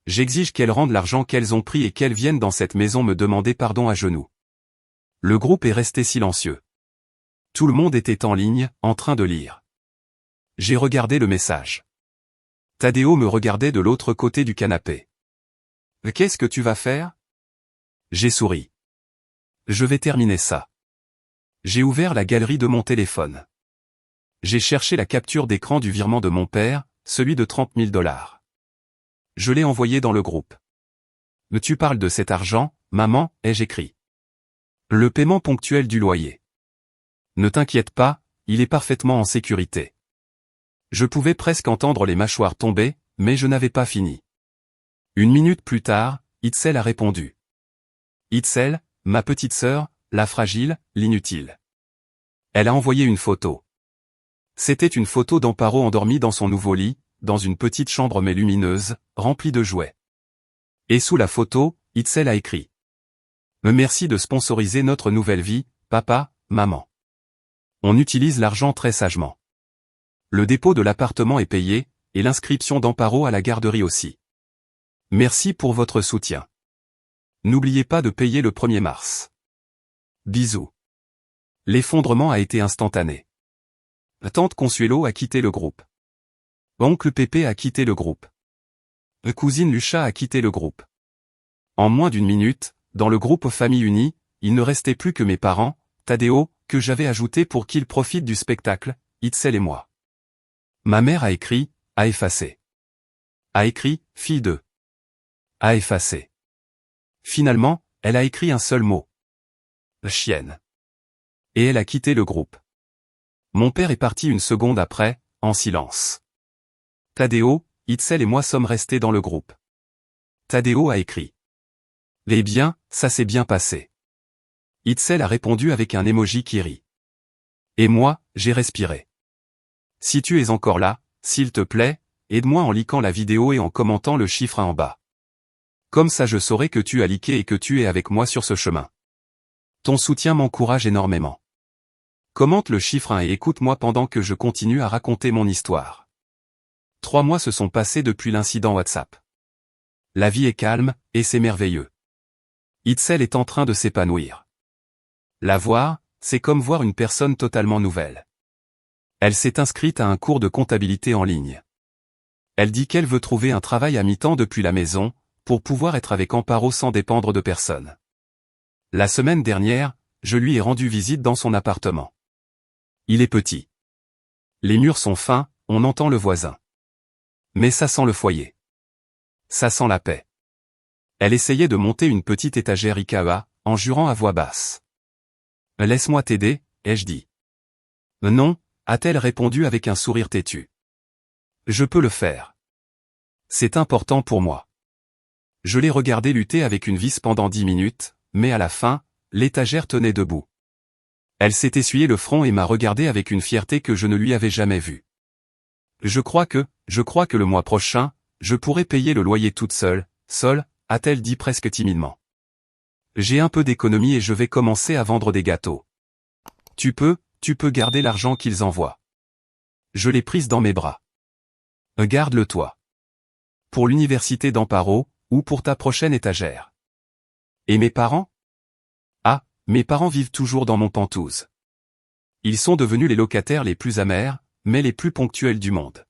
[SPEAKER 1] J'exige qu'elles rendent l'argent qu'elles ont pris et qu'elles viennent dans cette maison me demander pardon à genoux. Le groupe est resté silencieux. Tout le monde était en ligne, en train de lire. J'ai regardé le message. Tadeo me regardait de l'autre côté du canapé. Qu'est-ce que tu vas faire? J'ai souri. Je vais terminer ça. J'ai ouvert la galerie de mon téléphone. J'ai cherché la capture d'écran du virement de mon père, celui de 30 000 $. Je l'ai envoyé dans le groupe. Tu parles de cet argent, maman, ai-je écrit. Le paiement ponctuel du loyer. Ne t'inquiète pas, il est parfaitement en sécurité. Je pouvais presque entendre les mâchoires tomber, mais je n'avais pas fini. Une minute plus tard, Itzel a répondu. Itzel, ma petite sœur, la fragile, l'inutile. Elle a envoyé une photo. C'était une photo d'Amparo endormie dans son nouveau lit, dans une petite chambre mais lumineuse, remplie de jouets. Et sous la photo, Itzel a écrit. Merci de sponsoriser notre nouvelle vie, papa, maman. On utilise l'argent très sagement. Le dépôt de l'appartement est payé, et l'inscription d'Amparo à la garderie aussi. Merci pour votre soutien. N'oubliez pas de payer le 1er mars. Bisous. L'effondrement a été instantané. Tante Consuelo a quitté le groupe. Oncle Pépé a quitté le groupe. Cousine Lucha a quitté le groupe. En moins d'une minute, dans le groupe Famille Unie, il ne restait plus que mes parents, Tadeo, que j'avais ajouté pour qu'ils profitent du spectacle, Itzel et moi. Ma mère a écrit, a effacé. A écrit, fille de. A effacé. Finalement, elle a écrit un seul mot. Chienne. Et elle a quitté le groupe. Mon père est parti une seconde après, en silence. Tadeo, Itzel et moi sommes restés dans le groupe. Tadeo a écrit. Eh bien, ça s'est bien passé. Itzel a répondu avec un emoji qui rit. Et moi, j'ai respiré. Si tu es encore là, s'il te plaît, aide-moi en likant la vidéo et en commentant le chiffre en bas. Comme ça je saurai que tu as liké et que tu es avec moi sur ce chemin. Ton soutien m'encourage énormément. Commente le chiffre 1 et écoute-moi pendant que je continue à raconter mon histoire. 3 mois se sont passés depuis l'incident WhatsApp. La vie est calme, et c'est merveilleux. Itzel est en train de s'épanouir. La voir, c'est comme voir une personne totalement nouvelle. Elle s'est inscrite à un cours de comptabilité en ligne. Elle dit qu'elle veut trouver un travail à mi-temps depuis la maison, pour pouvoir être avec Amparo sans dépendre de personne. La semaine dernière, je lui ai rendu visite dans son appartement. Il est petit. Les murs sont fins, on entend le voisin. Mais ça sent le foyer. Ça sent la paix. Elle essayait de monter une petite étagère IKEA, en jurant à voix basse. « Laisse-moi t'aider », ai-je dit. « Non », a-t-elle répondu avec un sourire têtu. « Je peux le faire. C'est important pour moi. » Je l'ai regardé lutter avec une vis pendant 10 minutes, mais à la fin, l'étagère tenait debout. Elle s'est essuyé le front et m'a regardé avec une fierté que je ne lui avais jamais vue. Je crois que le mois prochain, je pourrai payer le loyer toute seule, a-t-elle dit presque timidement. J'ai un peu d'économie et je vais commencer à vendre des gâteaux. Tu peux garder l'argent qu'ils envoient. Je l'ai prise dans mes bras. Garde-le toi. Pour l'université d'Amparo, ou pour ta prochaine étagère. Et mes parents? Ah, mes parents vivent toujours dans mon Penthouse. Ils sont devenus les locataires les plus amers, mais les plus ponctuels du monde.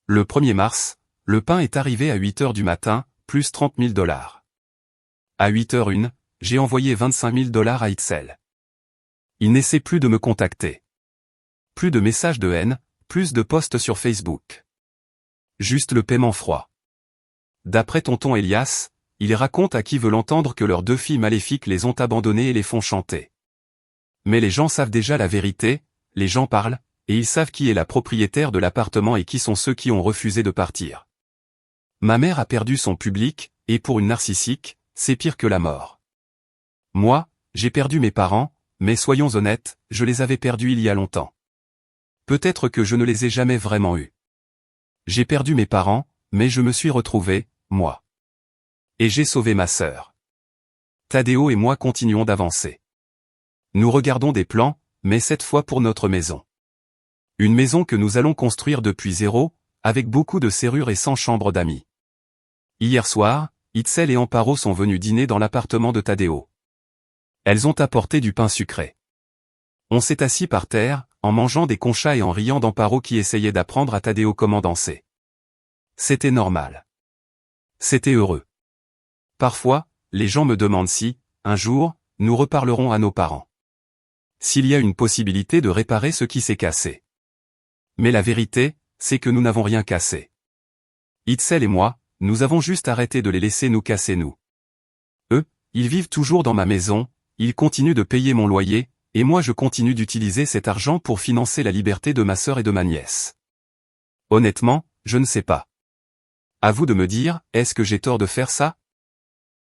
[SPEAKER 1] Le 1er mars, le pain est arrivé à 8h du matin, plus 30 000 $. À 8h01, j'ai envoyé 25 000 $ à Itzel. Il n'essaie plus de me contacter. Plus de messages de haine, plus de posts sur Facebook. Juste le paiement froid. D'après tonton Elias, il raconte à qui veut l'entendre que leurs 2 filles maléfiques les ont abandonnés et les font chanter. Mais les gens savent déjà la vérité, les gens parlent, et ils savent qui est la propriétaire de l'appartement et qui sont ceux qui ont refusé de partir. Ma mère a perdu son public, et pour une narcissique, c'est pire que la mort. Moi, j'ai perdu mes parents, mais soyons honnêtes, je les avais perdus il y a longtemps. Peut-être que je ne les ai jamais vraiment eus. J'ai perdu mes parents, mais je me suis retrouvé, moi. Et j'ai sauvé ma sœur. Tadeo et moi continuons d'avancer. Nous regardons des plans, mais cette fois pour notre maison. Une maison que nous allons construire depuis zéro, avec beaucoup de serrures et 100 chambres d'amis. Hier soir, Itzel et Amparo sont venus dîner dans l'appartement de Tadeo. Elles ont apporté du pain sucré. On s'est assis par terre, en mangeant des conchas et en riant d'Amparo qui essayait d'apprendre à Tadeo comment danser. C'était normal. C'était heureux. Parfois, les gens me demandent si, un jour, nous reparlerons à nos parents. S'il y a une possibilité de réparer ce qui s'est cassé. Mais la vérité, c'est que nous n'avons rien cassé. Itzel et moi, nous avons juste arrêté de les laisser nous casser nous. Eux, ils vivent toujours dans ma maison, ils continuent de payer mon loyer, et moi je continue d'utiliser cet argent pour financer la liberté de ma sœur et de ma nièce. Honnêtement, je ne sais pas. À vous de me dire, est-ce que j'ai tort de faire ça?